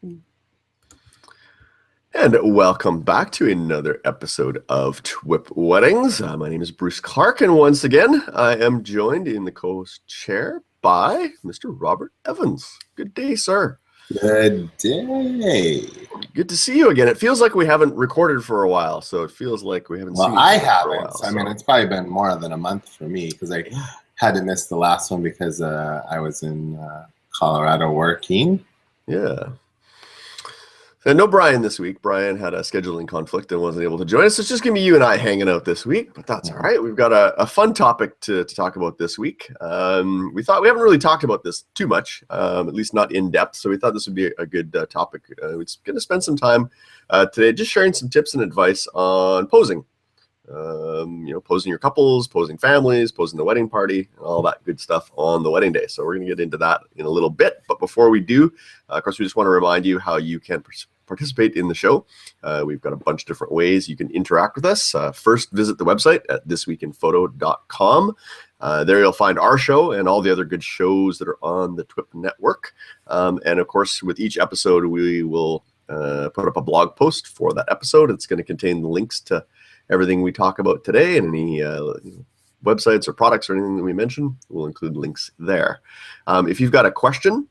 And welcome back to another episode of TWiP Weddings. My name is Bruce Clark, and once again, I am joined in the co-host chair by Mr. Robert Evans. Good day, sir. Good day. Good to see you again. It feels like we haven't recorded for a while, so it feels like we haven't seen each other for a while. I mean, it's probably been more than a month for me because I had to miss the last one because I was in Colorado working. Yeah. And no Brian this week. Brian had a scheduling conflict and wasn't able to join us. So it's just going to be you and I hanging out this week, but that's all right. We've got a fun topic to talk about this week. We thought we haven't really talked about this too much, at least not in depth. So we thought this would be a good topic. We're going to spend some time today just sharing some tips and advice on posing. Posing your couples, posing families, posing the wedding party, and all that good stuff on the wedding day. So we're going to get into that in a little bit. But before we do, of course, we just want to remind you how you can participate in the show. We've got a bunch of different ways you can interact with us. First, visit the website at thisweekinphoto.com. There you'll find our show and all the other good shows that are on the TWiP network. And of course, with each episode, we will put up a blog post for that episode. It's going to contain the links to everything we talk about today, and any websites or products or anything that we mention, we'll include links there. If you've got a question,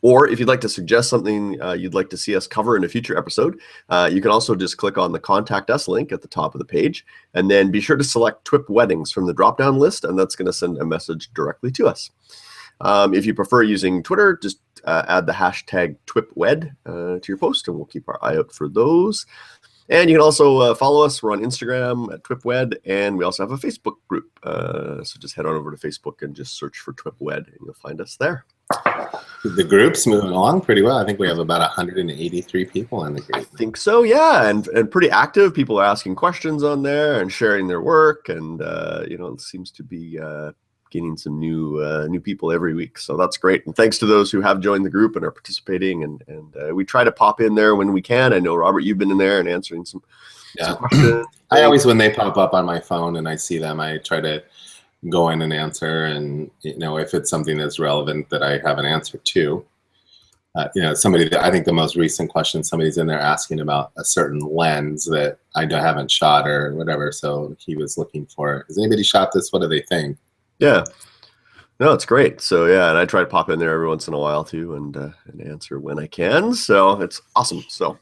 or if you'd like to suggest something you'd like to see us cover in a future episode, you can also just click on the Contact Us link at the top of the page, and then be sure to select TWiP Weddings from the drop-down list, and that's going to send a message directly to us. If you prefer using Twitter, just add the hashtag TWiPWed to your post, and we'll keep our eye out for those. And you can also follow us. We're on Instagram at TWiPWed, and we also have a Facebook group. So just head on over to Facebook and just search for TWiPWed, and you'll find us there. The group's moving along pretty well. I think we have about 183 people in the group. I think so, yeah, and pretty active. People are asking questions on there and sharing their work, and it seems to be gaining some new people every week. So that's great. And thanks to those who have joined the group and are participating. And we try to pop in there when we can. I know, Robert, you've been in there and answering some questions. I always, when they pop up on my phone and I see them, I try to go in and answer. And, if it's something that's relevant that I have an answer to, somebody that I think the most recent question, somebody's in there asking about a certain lens that I haven't shot or whatever. So he was looking for, has anybody shot this? What do they think? Yeah, no, it's great. So yeah, and I try to pop in there every once in a while too, and answer when I can. So it's awesome. So,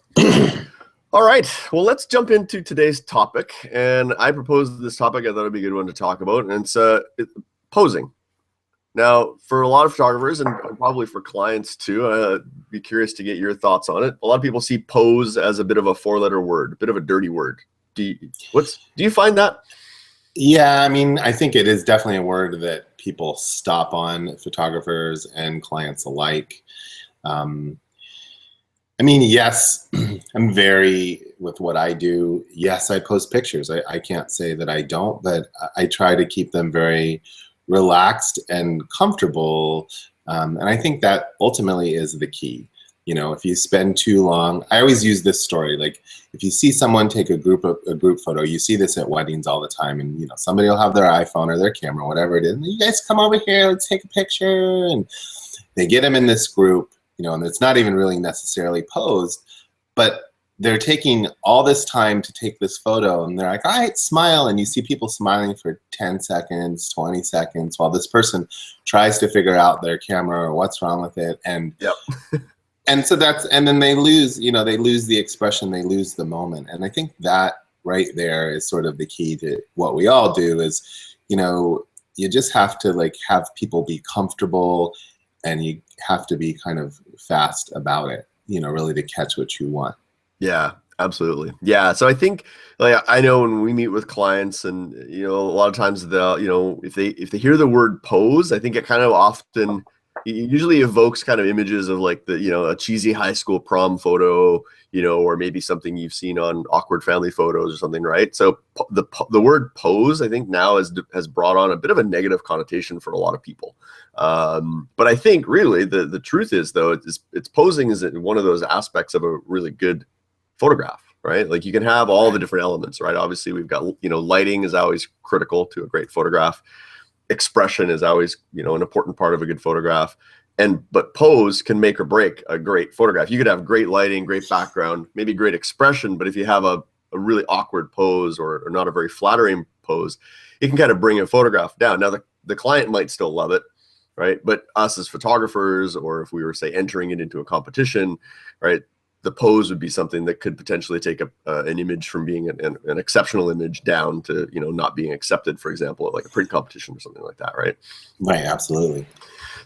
all right, well, let's jump into today's topic. And I proposed this topic. I thought it'd be a good one to talk about, and it's posing. Now, for a lot of photographers and probably for clients too, I'd be curious to get your thoughts on it. A lot of people see pose as a bit of a four-letter word, a bit of a dirty word. Do you find that? Yeah, I mean, I think it is definitely a word that people stop on, photographers and clients alike. Yes, I'm with what I do. Yes, I post pictures. I can't say that I don't, but I try to keep them very relaxed and comfortable. And I think that ultimately is the key. If you spend too long, I always use this story. Like, if you see someone take a group photo, you see this at weddings all the time, and somebody will have their iPhone or their camera, whatever it is. And you guys come over here, let's take a picture, and they get them in this group, and it's not even really necessarily posed, but they're taking all this time to take this photo, and they're like, all right, smile, and you see people smiling for 10 seconds, 20 seconds, while this person tries to figure out their camera or what's wrong with it, and yep. And so and then they lose, they lose the expression, they lose the moment. And I think that right there is sort of the key to what we all do is, you just have to have people be comfortable, and you have to be kind of fast about it, really to catch what you want. Yeah, absolutely. Yeah. So I think I know when we meet with clients, and, a lot of times they'll, if they hear the word pose, I think it kind of often it usually evokes kind of images of a cheesy high school prom photo, or maybe something you've seen on awkward family photos or something, right? So the word pose, I think now has brought on a bit of a negative connotation for a lot of people. But I think really the truth is, though, it's posing is one of those aspects of a really good photograph, right? Like, you can have all the different elements, right? Obviously, we've got, lighting is always critical to a great photograph. Expression is always, an important part of a good photograph. But pose can make or break a great photograph. You could have great lighting, great background, maybe great expression, but if you have a really awkward pose or not a very flattering pose, it can kind of bring a photograph down. Now the client might still love it, right? But us as photographers, or if we were, say, entering it into a competition, right, the pose would be something that could potentially take an image from being an exceptional image down to, you know, not being accepted, for example, at like a print competition or something like that, right? Right, absolutely.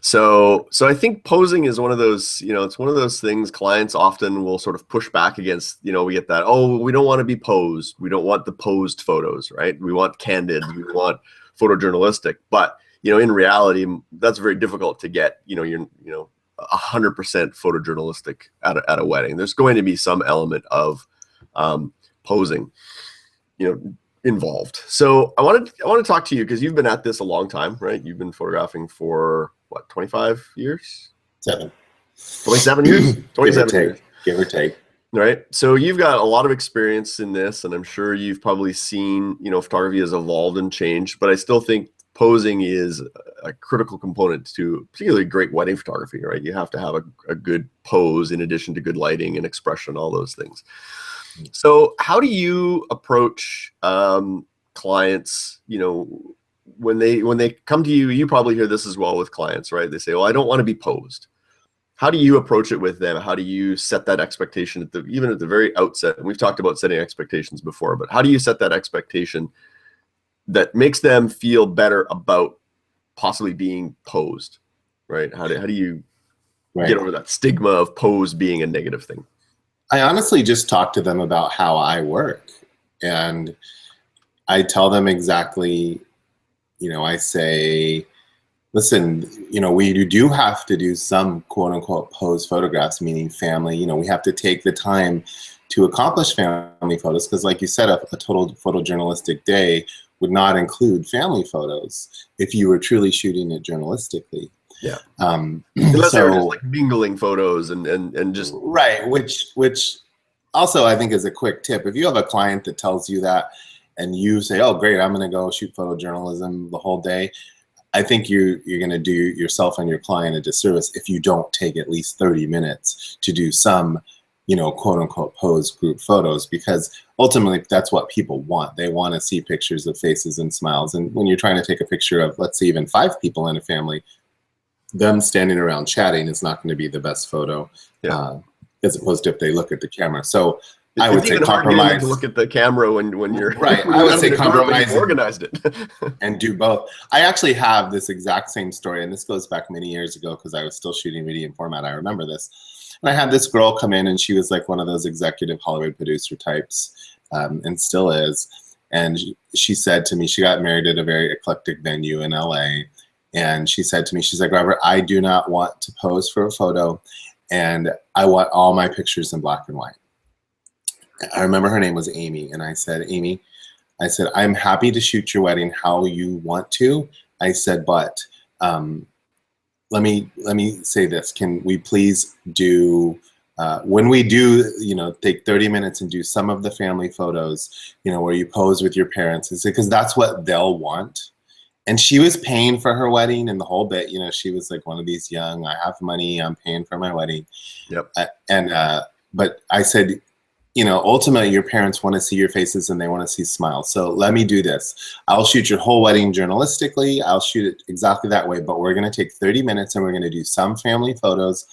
So I think posing is one of those, you know, it's one of those things clients often will sort of push back against. You know, we get that, oh, we don't want to be posed. We don't want the posed photos, right? We want candid, we want photojournalistic. But, you know, in reality, that's very difficult to get, you know, 100% photojournalistic at a wedding. There's going to be some element of posing, you know, involved. So I want to talk to you because you've been at this a long time, right? You've been photographing for what, 25 years? 27 years? 27 years. Give or take. Right. So you've got a lot of experience in this, and I'm sure you've probably seen, you know, photography has evolved and changed, but I still think posing is a critical component to particularly great wedding photography, right? You have to have a good pose in addition to good lighting and expression, all those things. So how do you approach clients, you know, when they come to you? You probably hear this as well with clients, right? They say, well, I don't want to be posed. How do you approach it with them? How do you set that expectation even at the very outset? And we've talked about setting expectations before, but how do you set that expectation that makes them feel better about possibly being posed, right? How do you get over that stigma of pose being a negative thing? I honestly just talk to them about how I work, and I tell them exactly, you know, I say, listen, you know, we do have to do some quote unquote pose photographs, meaning family. You know, we have to take the time to accomplish family photos because, like you said, a total photojournalistic day would not include family photos if you were truly shooting it journalistically. Yeah. Unless so, they were just like mingling photos and just right, which also I think is a quick tip. If you have a client that tells you that and you say, oh great, I'm going to go shoot photojournalism the whole day, I think you're going to do yourself and your client a disservice if you don't take at least 30 minutes to do some, you know, quote unquote pose group photos, because ultimately that's what people want. They want to see pictures of faces and smiles. And when you're trying to take a picture of, let's say, even 5 people in a family, them standing around chatting is not going to be the best photo, as opposed to if they look at the camera. So I would say compromise. To look at the camera when you're right. I would say compromise. Organized it and do both. I actually have this exact same story, and this goes back many years ago because I was still shooting medium format. I remember this. And I had this girl come in, and she was like one of those executive Hollywood producer types, and still is. And she said to me, she got married at a very eclectic venue in LA. And she said to me, she's like, Robert, I do not want to pose for a photo, and I want all my pictures in black and white. I remember her name was Amy, and I said, Amy, I said, I'm happy to shoot your wedding how you want to. I said, but let me say this. Can we please do, when we do, you know, take 30 minutes and do some of the family photos, you know, where you pose with your parents, because that's what they'll want. And she was paying for her wedding and the whole bit. You know, she was like one of these young, I have money, I'm paying for my wedding. Yep. But I said, you know, ultimately your parents want to see your faces and they want to see smiles. So let me do this. I'll shoot your whole wedding journalistically. I'll shoot it exactly that way. But we're going to take 30 minutes and we're going to do some family photos,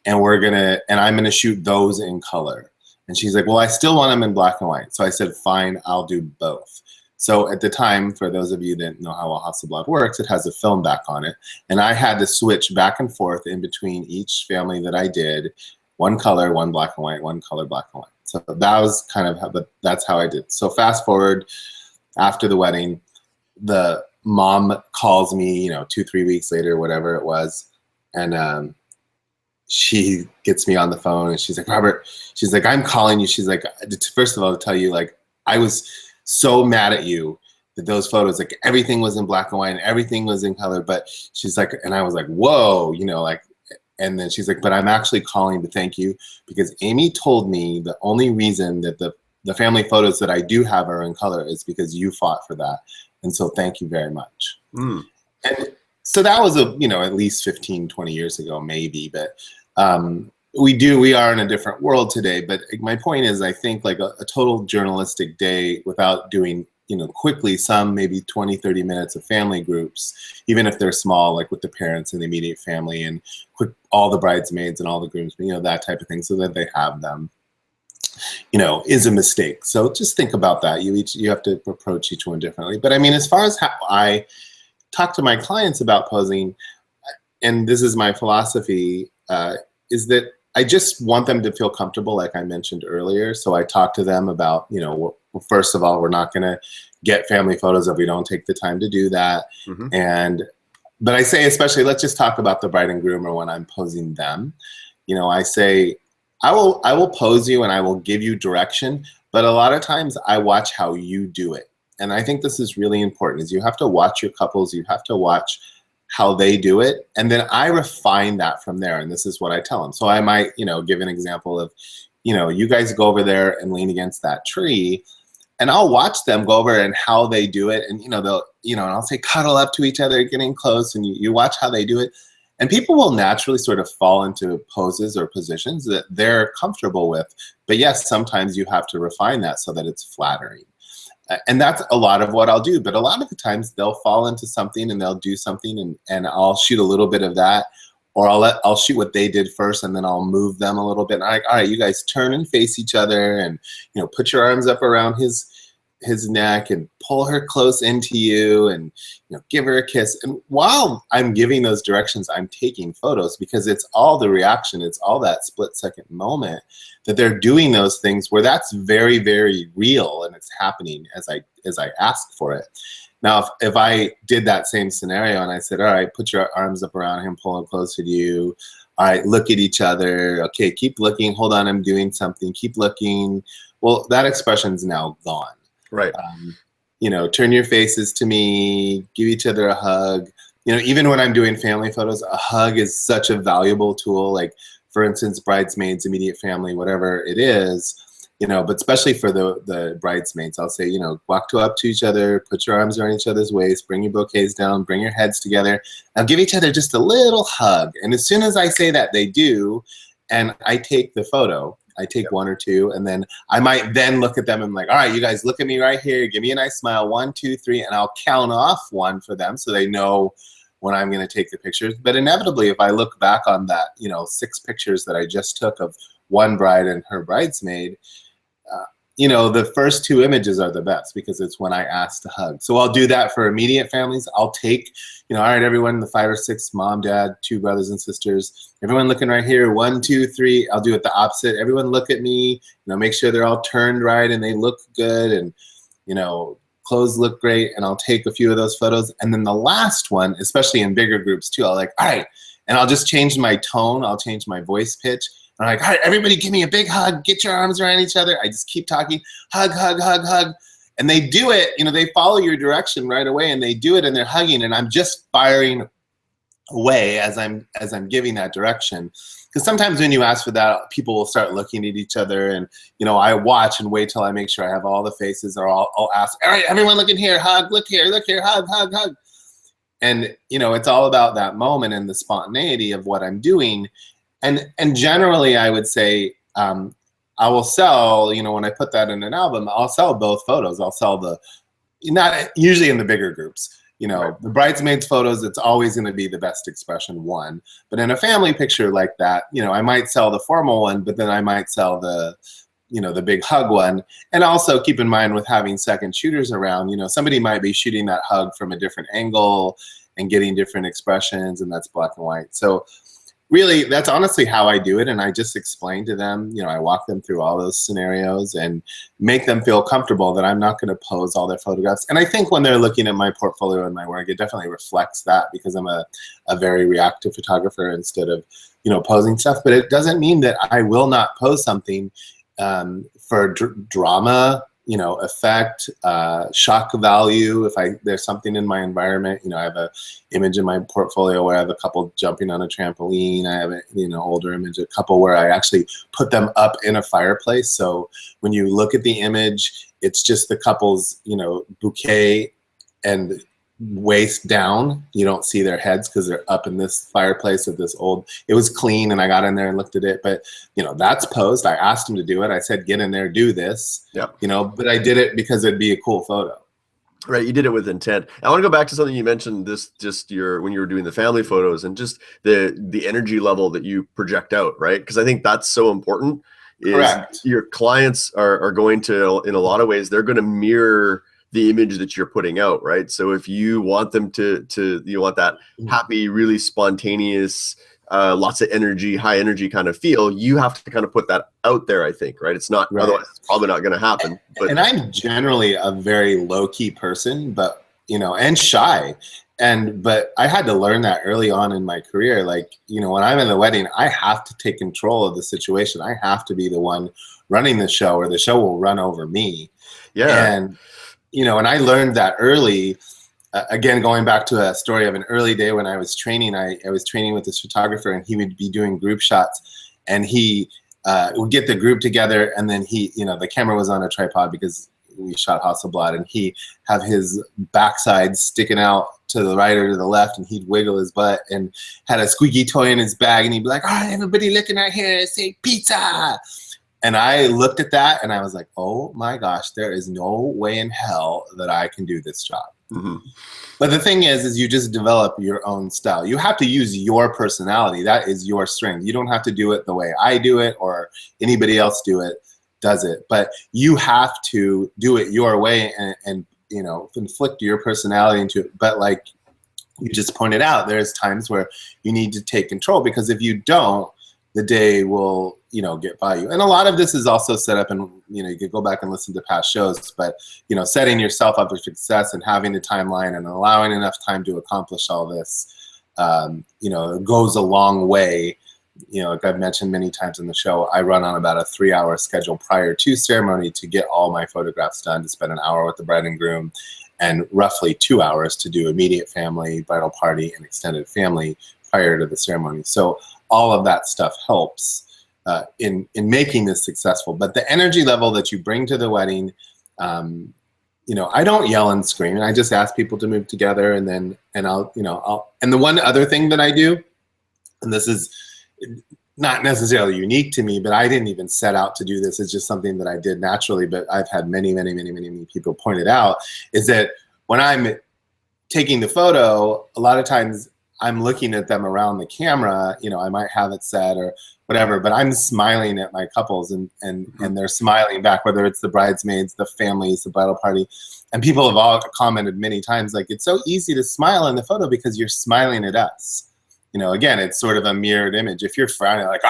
and I'm going to shoot those in color. And she's like, well, I still want them in black and white. So I said, fine, I'll do both. So at the time, for those of you that know how a Hasselblad works, it has a film back on it. And I had to switch back and forth in between each family that I did, one color, one black and white, one color, black and white. So that was kind of how, that's how I did. So fast forward, after the wedding, the mom calls me, you know, 2-3 weeks later, whatever it was. And she gets me on the phone and she's like, Robert, she's like, I'm calling you. She's like, first of all, to tell you, like, I was so mad at you that those photos, like everything was in black and white and everything was in color. But she's like, and I was like, whoa, you know, like, and then she's like, but I'm actually calling to thank you because Amy told me the only reason that the family photos that I do have are in color is because you fought for that. And so thank you very much. And So that was at least 15, 20 years ago, maybe, but we are in a different world today. But my point is, I think like a total journalistic day without doing, quickly some maybe 20, 30 minutes of family groups, even if they're small, like with the parents and the immediate family and quick, all the bridesmaids and all the grooms, that type of thing, so that they have them, is a mistake. So just think about that. You have to approach each one differently. But I mean, as far as how I talk to my clients about posing, and this is my philosophy, is that I just want them to feel comfortable, like I mentioned earlier. So I talk to them about, well, first of all, we're not going to get family photos if we don't take the time to do that. But I say, especially, let's just talk about the bride and groom, or when I'm posing them. I say, I will pose you and I will give you direction, but a lot of times I watch how you do it. And I think this is really important, is you have to watch your couples, you have to watch how they do it, and then I refine that from there, and this is what I tell them. So I might, give an example of, you guys go over there and lean against that tree, and I'll watch them go over and how they do it, and they'll, and I'll say cuddle up to each other, getting close, and you watch how they do it, and people will naturally sort of fall into poses or positions that they're comfortable with. But yes, sometimes you have to refine that so that it's flattering. And that's a lot of what I'll do. But a lot of the times they'll fall into something and they'll do something, and I'll shoot a little bit of that, or I'll shoot what they did first, and then I'll move them a little bit. And I'm like, all right, you guys turn and face each other, and put your arms up around his neck and pull her close into you, and give her a kiss. And while I'm giving those directions, I'm taking photos, because it's all the reaction, it's all that split-second moment that they're doing those things where that's very, very real, and it's happening as I ask for it. Now, if I did that same scenario and I said, all right, put your arms up around him, pull him closer to you, all right, look at each other, okay, keep looking, hold on, I'm doing something, keep looking, well, that expression's now gone. Right. Turn your faces to me, give each other a hug. Even when I'm doing family photos, a hug is such a valuable tool. Like, for instance, bridesmaids, immediate family, whatever it is, but especially for the bridesmaids, I'll say, walk up to each other, put your arms around each other's waist, bring your bouquets down, bring your heads together. Now give each other just a little hug. And as soon as I say that, they do, and I take the photo. I take one or two, and then I might then look at them and like, all right, you guys look at me right here, give me a nice smile, 1, 2, 3, and I'll count off 1 for them so they know when I'm going to take the pictures. But inevitably, if I look back on that, 6 pictures that I just took of one bride and her bridesmaid, the first 2 images are the best, because it's when I ask to hug. So I'll do that for immediate families. I'll take, all right, everyone, the 5 or 6, mom, dad, 2 brothers and sisters, everyone looking right here, 1, 2, 3. I'll do it the opposite. Everyone look at me, make sure they're all turned right and they look good, and, clothes look great. And I'll take a few of those photos. And then the last one, especially in bigger groups too, I'll like, all right, and I'll just change my tone. I'll change my voice pitch. I'm like, all right, everybody give me a big hug. Get your arms around each other. I just keep talking. Hug, hug, hug, hug. And they do it. They follow your direction right away, and they do it, and they're hugging. And I'm just firing away as I'm giving that direction. Because sometimes when you ask for that, people will start looking at each other. And, I watch and wait till I make sure I have all the faces, or I'll ask, all right, everyone look in here. Hug, look here, hug, hug, hug. And, it's all about that moment and the spontaneity of what I'm doing. And generally, I would say I will sell, when I put that in an album, I'll sell both photos. I'll sell not usually in the bigger groups, right. The bridesmaids photos, it's always going to be the best expression one. But in a family picture like that, I might sell the formal one, but then I might sell the big hug one. And also keep in mind, with having second shooters around, somebody might be shooting that hug from a different angle and getting different expressions, and that's black and white. So really, that's honestly how I do it, and I just explain to them, I walk them through all those scenarios and make them feel comfortable that I'm not going to pose all their photographs. And I think when they're looking at my portfolio and my work, it definitely reflects that, because I'm a very reactive photographer instead of, posing stuff. But it doesn't mean that I will not pose something for drama, effect, shock value. If there's something in my environment, I have a image in my portfolio where I have a couple jumping on a trampoline. I have an older image, a couple where I actually put them up in a fireplace. So when you look at the image, it's just the couple's, bouquet, and waist down. You don't see their heads because they're up in this fireplace of this old, it was clean, and I got in there and looked at it, but you know, that's posed. I asked him to do it. I said, get in there, do this. Yeah. You know, but I did it because it'd be a cool photo. Right, you did it with intent. I want to go back to something you mentioned, this just your when you were doing the family photos, and just the energy level that you project out, right? Because I think that's so important. Is Correct. Your clients are going to, in a lot of ways, they're going to mirror the image that you're putting out, right? So if you want them to you want that happy, really spontaneous, lots of energy, high energy kind of feel, you have to kind of put that out there, I think, right? It's not, otherwise it's probably not going to happen. But and I'm generally a very low-key person, but you know, and shy. But I had to learn that early on in my career. Like, you know, when I'm in the wedding, I have to take control of the situation. I have to be the one running the show, or the show will run over me. yeah. And you know, and I learned that early. Again, going back to a story of an early day when I was training, I was training with this photographer, and he would be doing group shots, and he would get the group together, and then he, you know, the camera was on a tripod because we shot Hasselblad, and he have his backside sticking out to the right or to the left, and he'd wiggle his butt and had a squeaky toy in his bag, and he'd be like, all right, everybody looking at here, say pizza. And I looked at that and I was like, oh my gosh, there is no way in hell that I can do this job. Mm-hmm. But the thing is you just develop your own style. You have to use your personality. That is your strength. You don't have to do it the way I do it or anybody else does it. But you have to do it your way and you know, inflict your personality into it. But like you just pointed out, there's times where you need to take control, because if you don't, the day will, you know, get by you. And a lot of this is also set up, and you know, you could go back and listen to past shows, but you know, setting yourself up for success and having a timeline and allowing enough time to accomplish all this, you know, goes a long way. You know, like I've mentioned many times in the show, I run on about a 3-hour schedule prior to ceremony to get all my photographs done, to spend an hour with the bride and groom, and roughly 2 hours to do immediate family, bridal party, and extended family prior to the ceremony. So all of that stuff helps in making this successful. But the energy level that you bring to the wedding, you know, I don't yell and scream, and I just ask people to move together, and then and the one other thing that I do, and this is not necessarily unique to me, but I didn't even set out to do this. It's just something that I did naturally, but I've had many people point it out, is that when I'm taking the photo, a lot of times I'm looking at them around the camera, you know, I might have it set or whatever, but I'm smiling at my couples, and they're smiling back, whether it's the bridesmaids, the families, the bridal party. And people have all commented many times, like, it's so easy to smile in the photo because you're smiling at us. You know, again, it's sort of a mirrored image. If you're frowning like,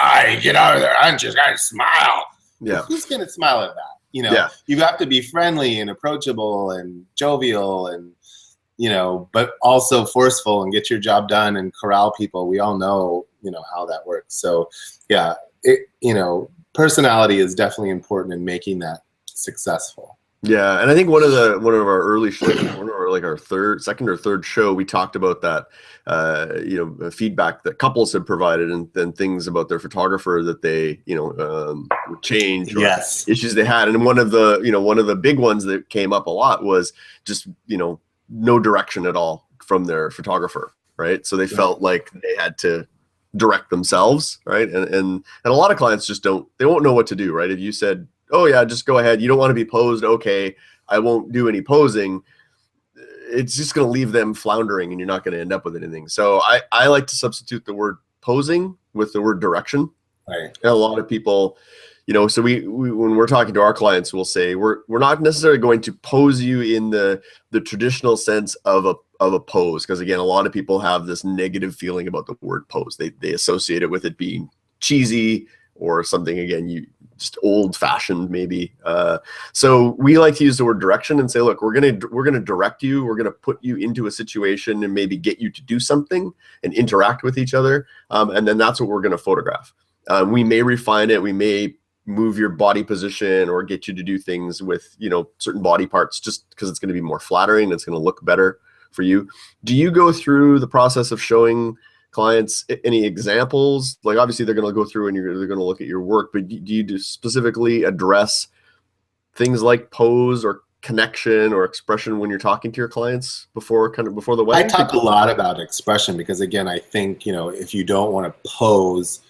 get out of there, I'm just going to smile. Yeah. Who's going to smile at that? You know, Yeah. You have to be friendly and approachable and jovial and, you know, but also forceful and get your job done and corral people. We all know, you know, how that works. So yeah, you know, personality is definitely important in making that successful. Yeah, and I think one of our early shows, like our second or third show, we talked about that, you know, feedback that couples had provided, and then things about their photographer that they, you know, would change, or issues they had. And one of the big ones that came up a lot was just, you know, no direction at all from their photographer, right? So they felt like they had to direct themselves, right? And a lot of clients just they won't know what to do, right? If you said, oh yeah, just go ahead, you don't want to be posed, okay, I won't do any posing, it's just going to leave them floundering, and you're not going to end up with anything. So I like to substitute the word posing with the word direction. Right. And a lot of people, you know, so we when we're talking to our clients, we'll say we're not necessarily going to pose you in the traditional sense of a pose, because again, a lot of people have this negative feeling about the word pose. They associate it with it being cheesy or something, again, just old fashioned maybe. So we like to use the word direction and say, look, we're gonna direct you, we're gonna put you into a situation and maybe get you to do something and interact with each other, and then that's what we're gonna photograph. We may refine it, we may move your body position or get you to do things with, you know, certain body parts, just because it's going to be more flattering, it's going to look better for you. Do you go through the process of showing clients any examples? Like, obviously they're going to go through and they're going to look at your work, but do you specifically address things like pose or connection or expression when you're talking to your clients before the I wedding? talk a lot about expression because, again, I think, you know, if you don't want to pose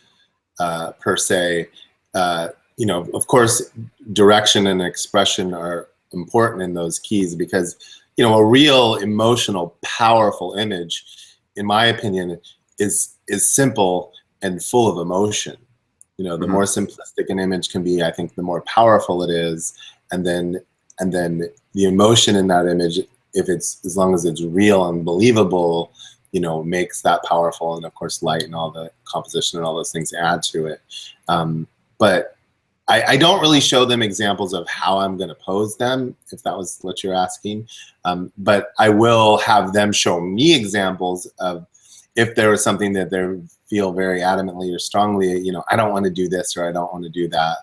per se, you know, of course, direction and expression are important in those keys because, you know, a real emotional, powerful image, in my opinion, is simple and full of emotion. You know, the more simplistic an image can be, I think, the more powerful it is, and then the emotion in that image, if it's, as long as it's real and believable, you know, makes that powerful. And of course, light and all the composition and all those things add to it. But I don't really show them examples of how I'm going to pose them, if that was what you're asking. But I will have them show me examples of, if there was something that they feel very adamantly or strongly, you know, I don't want to do this or I don't want to do that.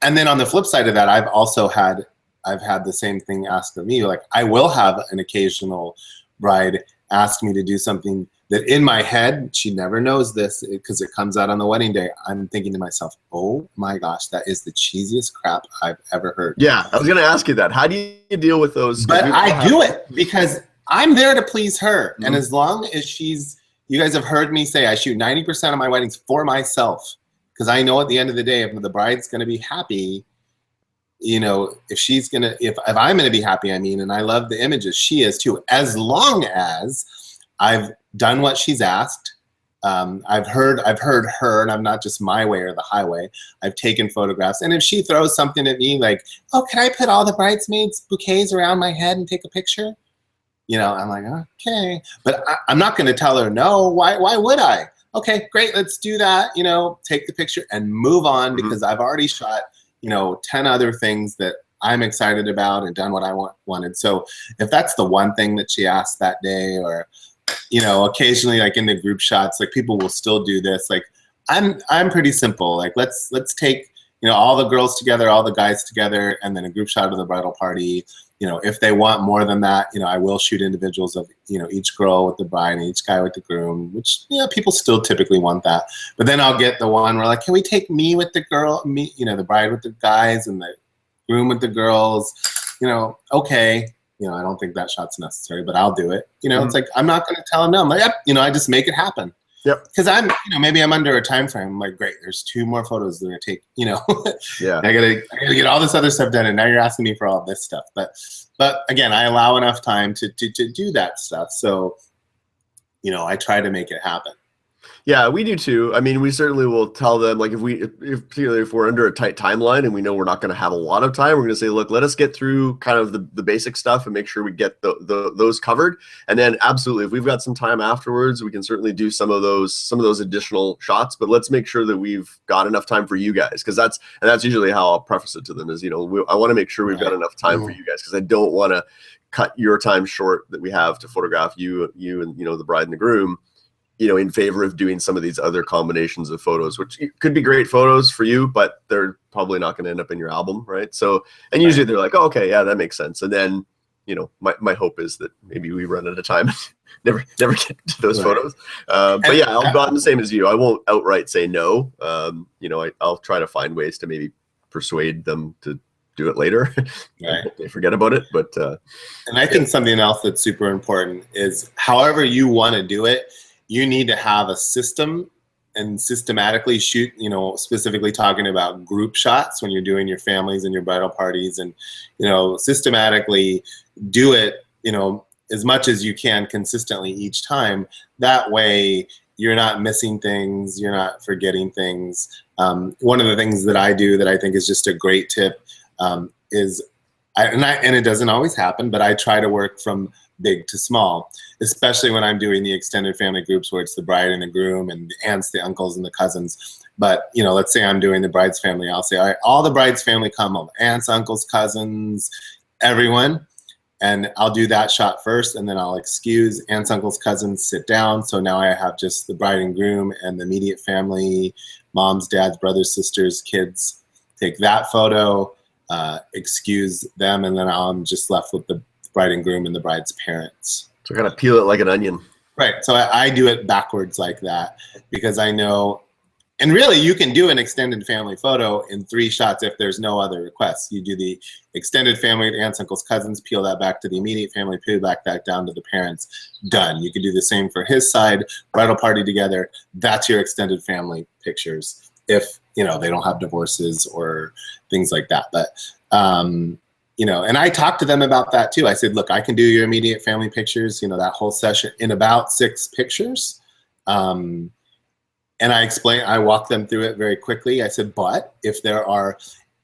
And then on the flip side of that, I've had the same thing asked of me. Like, I will have an occasional bride ask me to do something that in my head, she never knows this because it comes out on the wedding day. I'm thinking to myself, oh my gosh, that is the cheesiest crap I've ever heard. Yeah, I was going to ask you that. How do you deal with those? But I do it because I'm there to please her. And as long as you guys have heard me say, I shoot 90% of my weddings for myself. Because I know at the end of the day, if the bride's going to be happy, you know, if I'm going to be happy, I mean, and I love the images, she is too, as long as I've done what she's asked. I've heard her, and I'm not just my way or the highway. I've taken photographs. And if she throws something at me like, oh, can I put all the bridesmaids' bouquets around my head and take a picture? You know, I'm like, okay. But I'm not going to tell her no. Why would I? Okay, great, let's do that, you know, take the picture and move on because I've already shot, you know, 10 other things that I'm excited about and done what I wanted. So if that's the one thing that she asked that day, or, you know, occasionally like in the group shots, like people will still do this. Like I'm pretty simple. Like let's take, you know, all the girls together, all the guys together, and then a group shot of the bridal party. You know, if they want more than that, you know, I will shoot individuals of, you know, each girl with the bride and each guy with the groom, which, you know, people still typically want that. But then I'll get the one where like, can we take me with the girl, you know, the bride with the guys and the groom with the girls, you know, okay. You know, I don't think that shot's necessary, but I'll do it. You know, it's like, I'm not going to tell them no. I'm like, yep, you know, I just make it happen. Yep. Because I'm, you know, maybe I'm under a time frame. I'm like, great, there's 2 more photos that are take, you know. Yeah. I gotta get all this other stuff done, and now you're asking me for all this stuff. But again, I allow enough time to do that stuff. So, you know, I try to make it happen. Yeah, we do too. I mean, we certainly will tell them, like, particularly if we're under a tight timeline and we know we're not going to have a lot of time, we're going to say, look, let us get through kind of the basic stuff and make sure we get those covered. And then absolutely, if we've got some time afterwards, we can certainly do some of those additional shots, but let's make sure that we've got enough time for you guys. Cause that's usually how I'll preface it to them is, you know, I want to make sure we've got enough time for you guys. Cause I don't want to cut your time short that we have to photograph you and, you know, the bride and the groom, you know, in favor of doing some of these other combinations of photos, which could be great photos for you, but they're probably not going to end up in your album, right? So, and usually they're like, oh, okay, yeah, that makes sense. And then, you know, my hope is that maybe we run out of time, never get to those photos. But yeah, I'm the same as you. I won't outright say no. You know, I'll try to find ways to maybe persuade them to do it later. Right. They forget about it, but and I think something else that's super important is however you want to do it, you need to have a system and systematically shoot, you know, specifically talking about group shots when you're doing your families and your bridal parties, and, you know, systematically do it, you know, as much as you can consistently each time. That way you're not missing things, you're not forgetting things. One of the things that I do that I think is just a great tip is, and it doesn't always happen, but I try to work from big to small, especially when I'm doing the extended family groups where it's the bride and the groom and the aunts, the uncles, and the cousins. But, you know, let's say I'm doing the bride's family. I'll say, all right, all the bride's family come home, aunts, uncles, cousins, everyone. And I'll do that shot first, and then I'll excuse aunts, uncles, cousins, sit down. So now I have just the bride and groom and the immediate family, moms, dads, brothers, sisters, kids. Take that photo, excuse them, and then I'm just left with the bride and groom and the bride's parents. So kind of peel it like an onion. Right. So I do it backwards like that because I know And really, you can do an extended family photo in 3 shots if there's no other requests. You do the extended family, aunts, uncles, cousins, peel that back to the immediate family, peel back that down to the parents, done. You can do the same for his side, bridal party together. That's your extended family pictures if, you know, they don't have divorces or things like that. But, you know, and I talked to them about that too. I said, look, I can do your immediate family pictures, you know, that whole session in about 6 pictures. And I walked them through it very quickly. I said, but if there are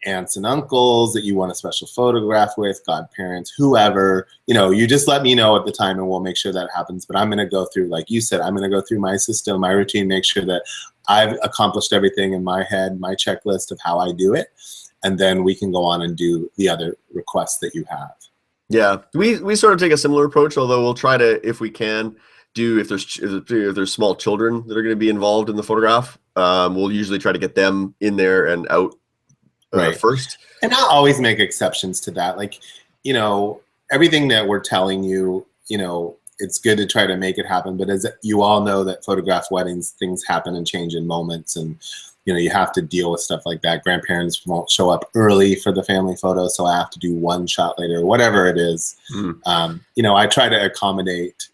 aunts and uncles that you want a special photograph with, godparents, whoever, you know, you just let me know at the time and we'll make sure that happens. But I'm going to go through, like you said, I'm going to go through my system, my routine, make sure that I've accomplished everything in my head, my checklist of how I do it. And then we can go on and do the other requests that you have. Yeah, we sort of take a similar approach, although we'll try to, if we can, if there's small children that are going to be involved in the photograph, we'll usually try to get them in there and out first. And I'll always make exceptions to that. Like, you know, everything that we're telling you, you know, it's good to try to make it happen. But as you all know, that photograph weddings, things happen and change in moments, and you know, you have to deal with stuff like that. Grandparents won't show up early for the family photo, so I have to do 1 shot later, whatever it is. You know, I try to accommodate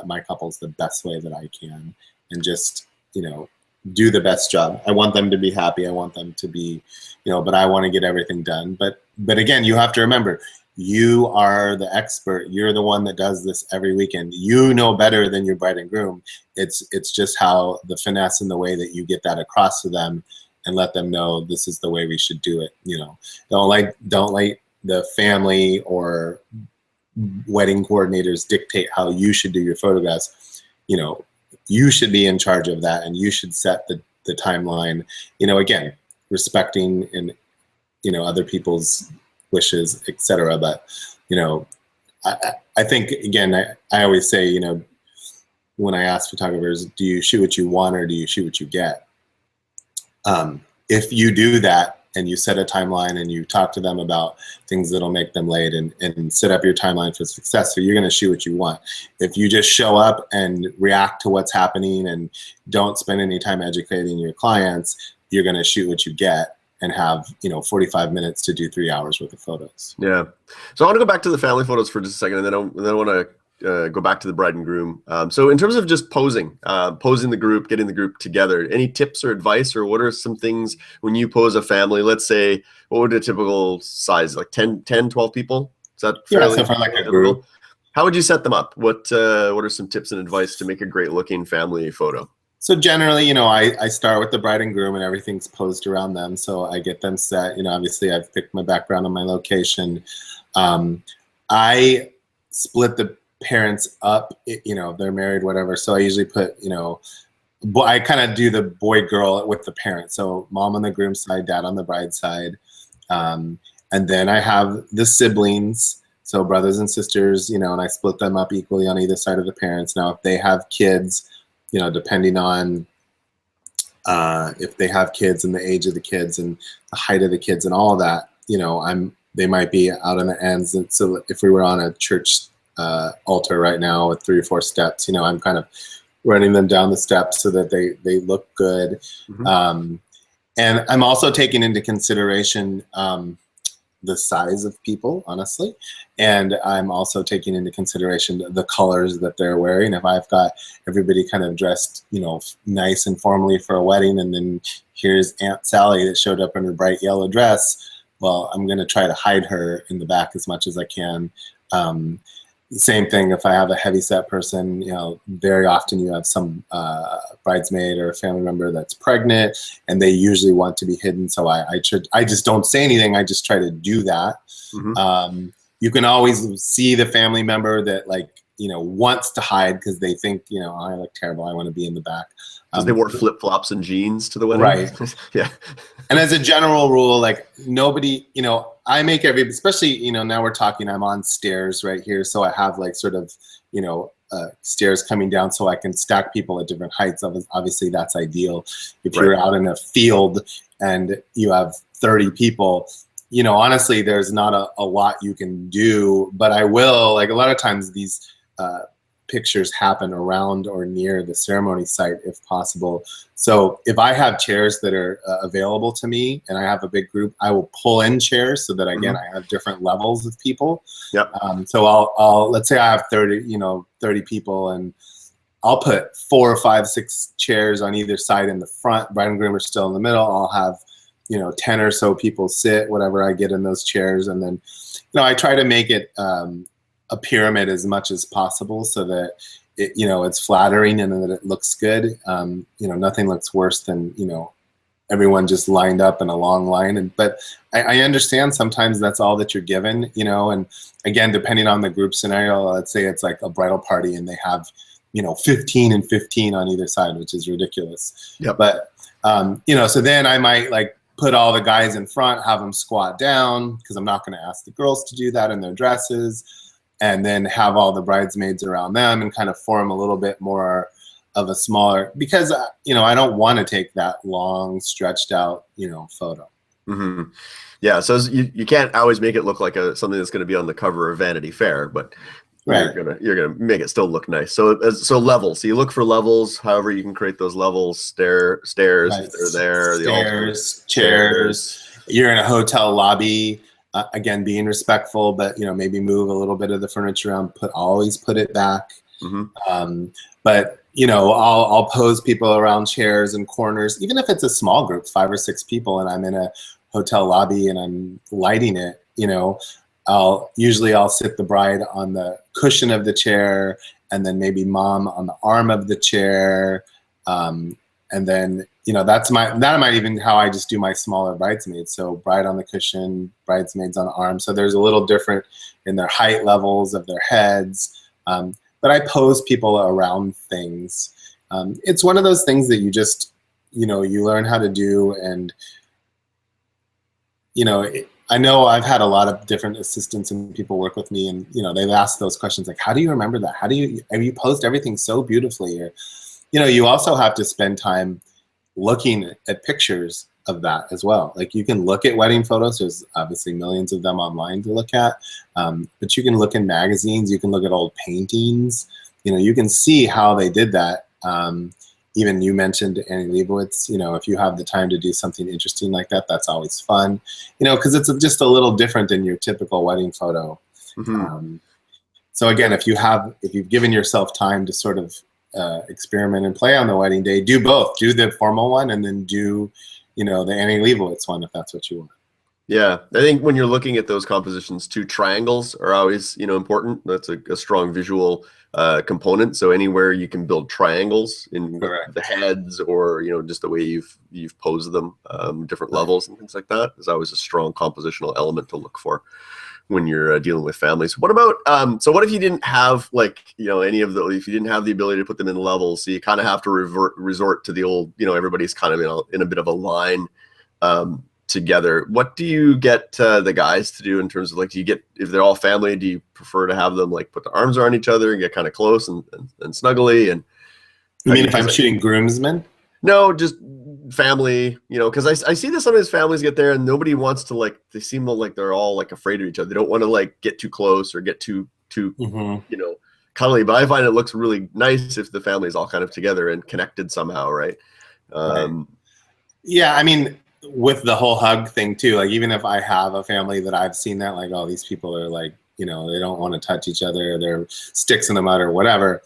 my couples the best way that I can, and just, you know, do the best job. I want them to be happy. I want them to be, you know, but I want to get everything done. But again, you have to remember, you are the expert. You're the one that does this every weekend. You know better than your bride and groom. It's just how the finesse and the way that you get that across to them and let them know this is the way we should do it. You know, don't let the family or wedding coordinators dictate how you should do your photographs. You know, you should be in charge of that, and you should set the timeline, you know, again, respecting and, you know, other people's wishes, etc. But, you know, I think, again, I always say, you know, when I ask photographers, do you shoot what you want or do you shoot what you get? If you do that, and you set a timeline and you talk to them about things that'll make them late, and set up your timeline for success, so you're going to shoot what you want. If you just show up and react to what's happening and don't spend any time educating your clients, you're going to shoot what you get and have, you know, 45 minutes to do 3 hours worth of photos. Yeah. So I want to go back to the family photos for just a second, and then I want to go back to the bride and groom. So in terms of just posing the group, getting the group together, any tips or advice, or what are some things when you pose a family? Let's say, what would a typical size, like 10, 12 people? Is that fairly so for like a group? How would you set them up? What are some tips and advice to make a great looking family photo? So generally, you know, I start with the bride and groom, and everything's posed around them. So I get them set. You know, obviously I've picked my background and my location. I split the parents up, you know, they're married, whatever. So I usually put, you know, I kind of do the boy girl with the parents. So mom on the groom side, dad on the bride side. And then I have the siblings, so brothers and sisters, you know, and I split them up equally on either side of the parents. Now, if they have kids, you know, depending on if they have kids and the age of the kids and the height of the kids and all of that, you know, they might be out on the ends. And so if we were on a church altar right now with 3 or 4 steps, you know, I'm kind of running them down the steps so that they look good. And I'm also taking into consideration the size of people, honestly, and I'm also taking into consideration the colors that they're wearing. If I've got everybody kind of dressed, you know, nice and formally for a wedding, and then here's Aunt Sally that showed up in her bright yellow dress, well, I'm going to try to hide her in the back as much as I can. Same thing if I have a heavyset person, you know, very often you have some bridesmaid or a family member that's pregnant, and they usually want to be hidden. So I just don't say anything. I just try to do that. You can always see the family member that, like, you know, wants to hide because they think, you know, I look terrible, I want to be in the back. Because they wore flip-flops and jeans to the wedding. Right. Yeah. And as a general rule, like, nobody, you know, I make especially, you know, now we're talking, I'm on stairs right here. So I have like sort of, you know, stairs coming down so I can stack people at different heights. Obviously that's ideal. If you're out in a field and you have 30 people, you know, honestly, there's not a lot you can do, but I will, like, a lot of times these pictures happen around or near the ceremony site if possible. So if I have chairs that are available to me and I have a big group, I will pull in chairs so that, again, I have different levels of people. Yep. So I'll let's say I have 30 people, and I'll put 4 or 5, 6 chairs on either side in the front. Bride and groom are still in the middle. I'll have 10 or so people sit, whatever I get in those chairs. And then, I try to make it a pyramid as much as possible so that it's flattering and that it looks good. Nothing looks worse than, everyone just lined up in a long line. But I understand sometimes that's all that you're given, and again, depending on the group scenario, let's say it's like a bridal party and they have, 15 and 15 on either side, which is ridiculous. Yep. But, so then I might like put all the guys in front, have them squat down, because I'm not going to ask the girls to do that in their dresses, and then have all the bridesmaids around them and kind of form a little bit more of a smaller, because, I don't want to take that long stretched out, photo. Mm-hmm. Yeah. So you can't always make it look like something that's going to be on the cover of Vanity Fair, but right. You're gonna make it still look nice. So levels. So you look for levels. However, you can create those levels. Stairs. Right. If they're there. Stairs, chairs. You're in a hotel lobby. Again, being respectful, but maybe move a little bit of the furniture around. Always put it back. Mm-hmm. But I'll pose people around chairs and corners, even if it's a small group, 5 or 6 people, and I'm in a hotel lobby and I'm lighting it. I'll sit the bride on the cushion of the chair, and then maybe mom on the arm of the chair, and then that might even how I just do my smaller bridesmaids. So bride on the cushion, bridesmaids on the arm. So there's a little different in their height levels of their heads, but I pose people around things. It's one of those things that you just you learn how to do, and I know I've had a lot of different assistants and people work with me, and they've asked those questions like, how do you remember that? Have you posed everything so beautifully? Or you also have to spend time looking at pictures of that as well. Like, you can look at wedding photos. There's obviously millions of them online to look at, but you can look in magazines. You can look at old paintings. You can see how they did that. Even you mentioned Annie Leibovitz. If you have the time to do something interesting like that, that's always fun. Because it's just a little different than your typical wedding photo. Mm-hmm. So again, if you've given yourself time to sort of experiment and play on the wedding day, do both. Do the formal one, and then do the Annie Leibovitz one if that's what you want. Yeah, I think when you're looking at those compositions too, triangles are always important. That's a strong visual component. So anywhere you can build triangles in the heads, or just the way you've posed them, different levels and things like that, is always a strong compositional element to look for when you're dealing with families. What about so what if you didn't have any of the, if you didn't have the ability to put them in levels, so you kind of have to resort to the old everybody's kind of in a bit of a line together. What do you get the guys to do in terms of do you get, if they're all family, do you prefer to have them put their arms around each other and get kind of close and snuggly? And you mean if I'm shooting groomsmen? No, just family, because I see that sometimes families get there and nobody wants to they seem like they're all afraid of each other. They don't want to get too close or get too cuddly. But I find it looks really nice if the family's all kind of together and connected somehow, right? Yeah, I mean, with the whole hug thing too, even if I have a family that I've seen that oh, these people are they don't want to touch each other, they're sticks in the mud or whatever.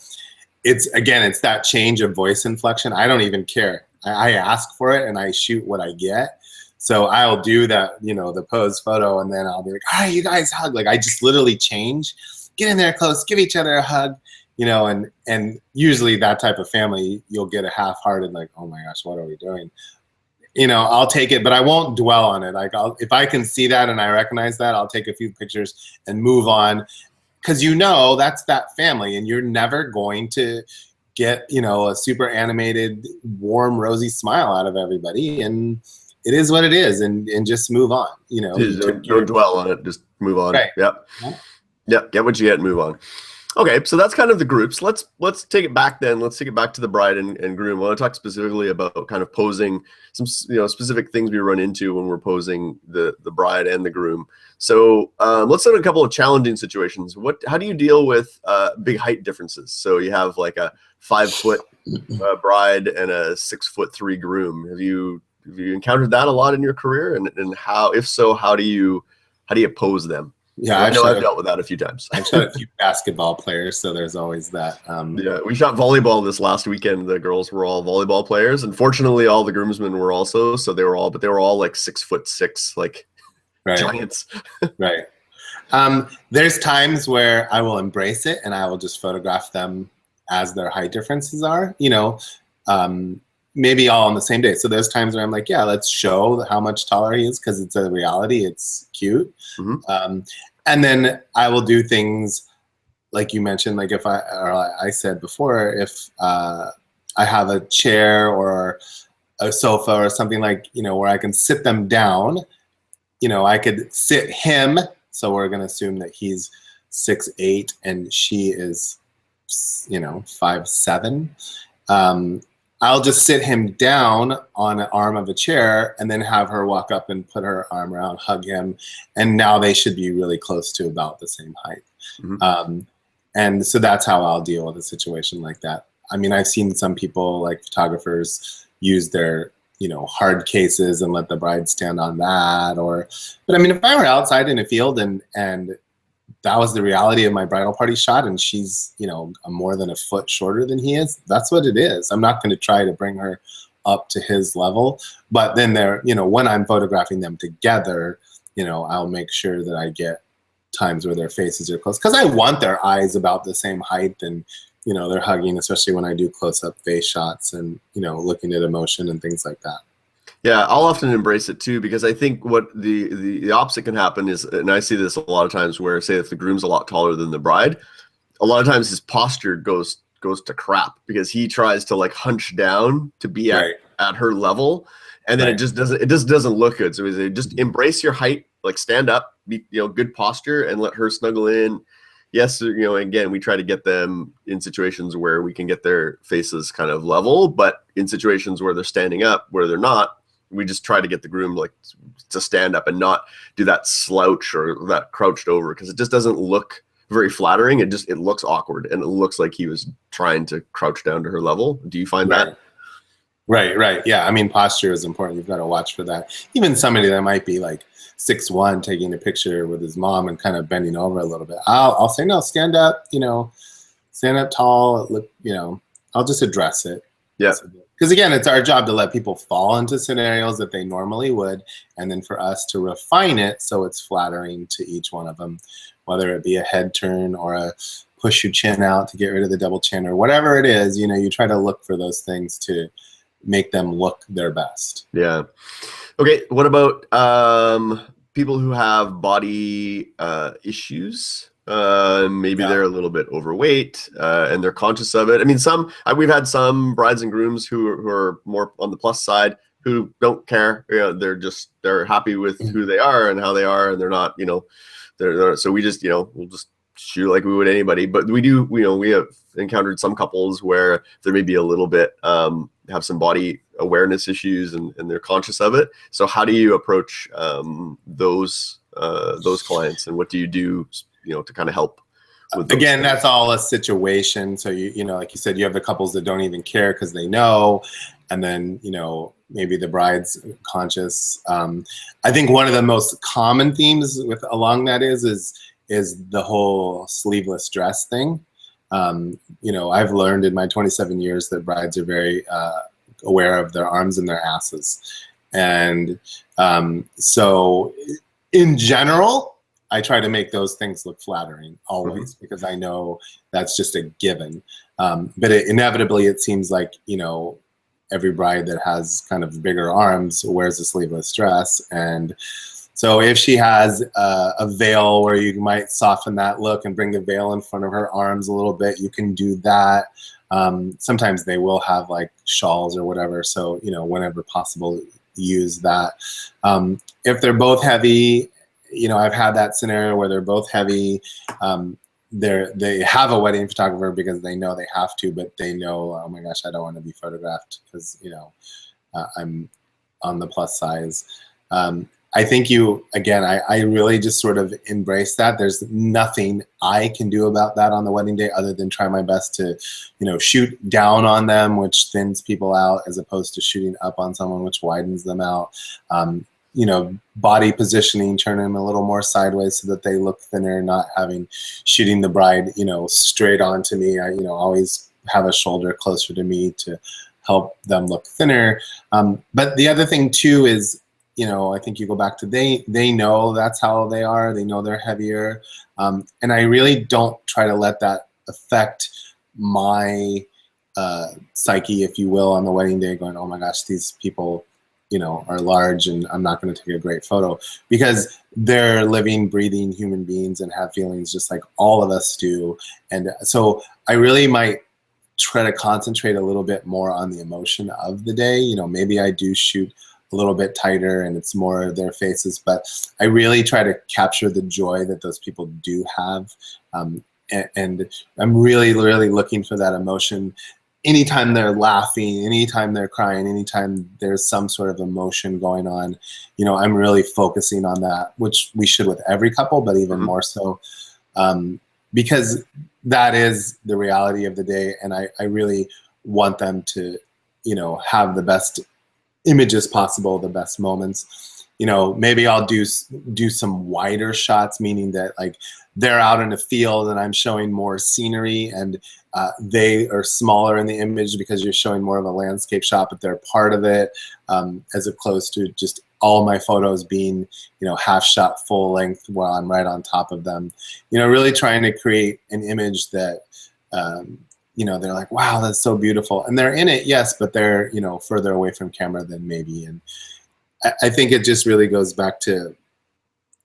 It's that change of voice inflection. I don't even care. I ask for it and I shoot what I get. So I'll do that, the pose photo, and then I'll be like, all right, you guys hug. I just literally change, get in there close, give each other a hug, and usually that type of family, you'll get a half-hearted oh my gosh, what are we doing? I'll take it, but I won't dwell on it. If I can see that and I recognize that, I'll take a few pictures and move on, because that's that family, and you're never going to get a super animated, warm, rosy smile out of everybody, and it is what it is, and just move on. Don't dwell on it. Just move on. Right. Yep. Get what you get and move on. Okay, so that's kind of the groups. Let's take it back then. Let's take it back to the bride and groom. I want to talk specifically about kind of posing some specific things we run into when we're posing the bride and the groom. So let's look at a couple of challenging situations. How do you deal with big height differences? So you have like a 5-foot bride and a 6'3" groom. Have you encountered that a lot in your career? And how, if so, how do you pose them? Yeah, I know I've dealt with that a few times. I've shot a few basketball players, so there's always that. Yeah, we shot volleyball this last weekend. The girls were all volleyball players. Unfortunately, all the groomsmen were also. So they were all like 6'6", like right. giants. Right. There's times where I will embrace it and I will just photograph them as their height differences are. You know, maybe all on the same day. So there's times where I'm like, yeah, let's show how much taller he is because it's a reality. It's cute. Mm-hmm. And then I will do things like you mentioned, like I said before, if I have a chair or a sofa or something like, you know, where I can sit them down, you know, I could sit him. So we're going to assume that he's 6'8" and she is, you know, 5'7". I'll just sit him down on an arm of a chair and then have her walk up and put her arm around, hug him. And now they should be really close to about the same height. Mm-hmm. And so that's how I'll deal with a situation like that. I mean, I've seen some people, like photographers, use their, you know, hard cases and let the bride stand on that. But I mean, if I were outside in a field and that was the reality of my bridal party shot and she's, you know, more than a foot shorter than he is, that's what it is. I'm not going to try to bring her up to his level. But then there, you know, when I'm photographing them together, you know, I'll make sure that I get times where their faces are close because I want their eyes about the same height and, you know, they're hugging, especially when I do close-up face shots and, you know, looking at emotion and things like that. Yeah, I'll often embrace it too because I think what the opposite can happen is, and I see this a lot of times where, say, if the groom's a lot taller than the bride, a lot of times his posture goes to crap because he tries to like hunch down to be at her level, and then it just doesn't look good. So just embrace your height, like stand up, be, you know, good posture, and let her snuggle in. Yes, you know, again, we try to get them in situations where we can get their faces kind of level, but in situations where they're standing up, where they're not, we just try to get the groom like to stand up and not do that slouch or that crouched over because it just doesn't look very flattering. It looks awkward and it looks like he was trying to crouch down to her level. Do you find that? Right. Yeah. I mean, posture is important. You've got to watch for that. Even somebody that might be like 6'1" taking a picture with his mom and kind of bending over a little bit. I'll say, no, stand up, you know, stand up tall. Look, you know, I'll just address it. Yeah. Because again, it's our job to let people fall into scenarios that they normally would, and then for us to refine it so it's flattering to each one of them, whether it be a head turn or a push your chin out to get rid of the double chin or whatever it is. You know, you try to look for those things to make them look their best. Yeah. Okay. What about people who have body issues? Maybe they're a little bit overweight and they're conscious of it. I mean, we've had some brides and grooms who are more on the plus side who don't care. You know, they're happy with who they are and how they are, and they're not, you know, so we just, you know, we'll just shoot like we would anybody. But we do, you know, we have encountered some couples where there may be a little bit have some body awareness issues and they're conscious of it. So how do you approach those clients, and what do you do, you know, to kind of help with those again things? That's all a situation. So you know, like you said, you have the couples that don't even care because they know, and then, you know, maybe the bride's conscious. I think one of the most common themes along that is the whole sleeveless dress thing. You know, I've learned in my 27 years that brides are very aware of their arms and their asses, and so in general, I try to make those things look flattering always, because I know that's just a given. But inevitably, it seems like, you know, every bride that has kind of bigger arms wears a sleeveless dress. And so if she has a veil where you might soften that look and bring the veil in front of her arms a little bit, you can do that. Sometimes they will have like shawls or whatever. So, you know, whenever possible, use that. If they're both heavy, you know, I've had that scenario where they're both heavy. they have a wedding photographer because they know they have to, but they know, oh my gosh, I don't want to be photographed because, you know, I'm on the plus size. I think again, I really just sort of embrace that. There's nothing I can do about that on the wedding day other than try my best to, you know, shoot down on them, which thins people out, as opposed to shooting up on someone, which widens them out. You know, body positioning, turn them a little more sideways so that they look thinner, not shooting the bride, you know, straight onto me. I, you know, always have a shoulder closer to me to help them look thinner. But the other thing too is, you know, I think you go back to they know that's how they are. They know they're heavier. And I really don't try to let that affect my psyche, if you will, on the wedding day, going, oh my gosh, these people, you know, are large and I'm not going to take a great photo, because they're living, breathing human beings and have feelings just like all of us do. And so I really might try to concentrate a little bit more on the emotion of the day. You know, maybe I do shoot a little bit tighter and it's more of their faces, but I really try to capture the joy that those people do have. And I'm really, really looking for that emotion. Anytime they're laughing, anytime they're crying, anytime there's some sort of emotion going on, you know, I'm really focusing on that, which we should with every couple, but even more so, because that is the reality of the day. And I really want them to, you know, have the best images possible, the best moments. You know, maybe I'll do some wider shots, meaning that like they're out in a field and I'm showing more scenery, and they are smaller in the image because you're showing more of a landscape shot, but they're part of it, as opposed to just all my photos being, you know, half shot full length while I'm right on top of them. You know, really trying to create an image that, you know, they're like, wow, that's so beautiful. And they're in it, yes, but they're, you know, further away from camera than maybe. And I think it just really goes back to,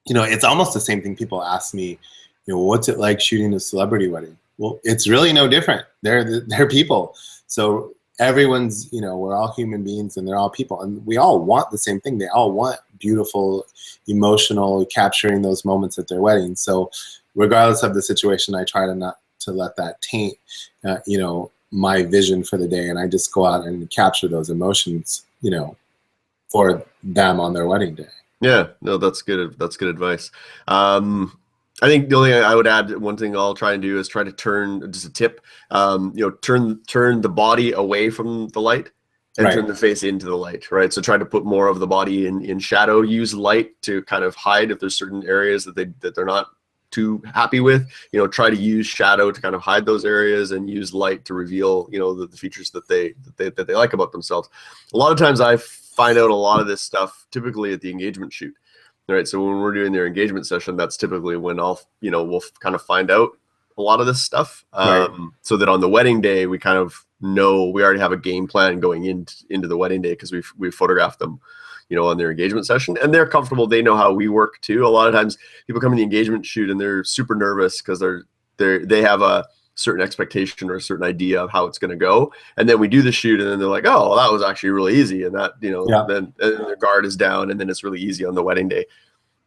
you know, it's almost the same thing people ask me, you know, what's it like shooting a celebrity wedding? Well, it's really no different. They're people. So everyone's, you know, we're all human beings and they're all people. And we all want the same thing. They all want beautiful, emotional, capturing those moments at their wedding. So regardless of the situation, I try to not to let that taint, you know, my vision for the day. And I just go out and capture those emotions, you know, for them on their wedding day. Yeah, no, that's good. That's good advice. I think the only thing I would add, one thing I'll try and do is try to turn, just a tip, you know, turn the body away from the light and turn the face into the light, right? So try to put more of the body in shadow, use light to kind of hide if there's certain areas that they're not too happy with, you know, try to use shadow to kind of hide those areas and use light to reveal, you know, the features that they like about themselves. A lot of times I find out a lot of this stuff typically at the engagement shoot, right? So when we're doing their engagement session, that's typically when we'll kind of find out a lot of this stuff, so that on the wedding day we kind of know, we already have a game plan going into the wedding day because we've photographed them, you know, on their engagement session, and they're comfortable. They know how we work too. A lot of times people come in the engagement shoot and they're super nervous because they have a certain expectation or a certain idea of how it's going to go, and then we do the shoot and then they're like, oh, well, that was actually really easy, and that, you know, then their guard is down and then it's really easy on the wedding day.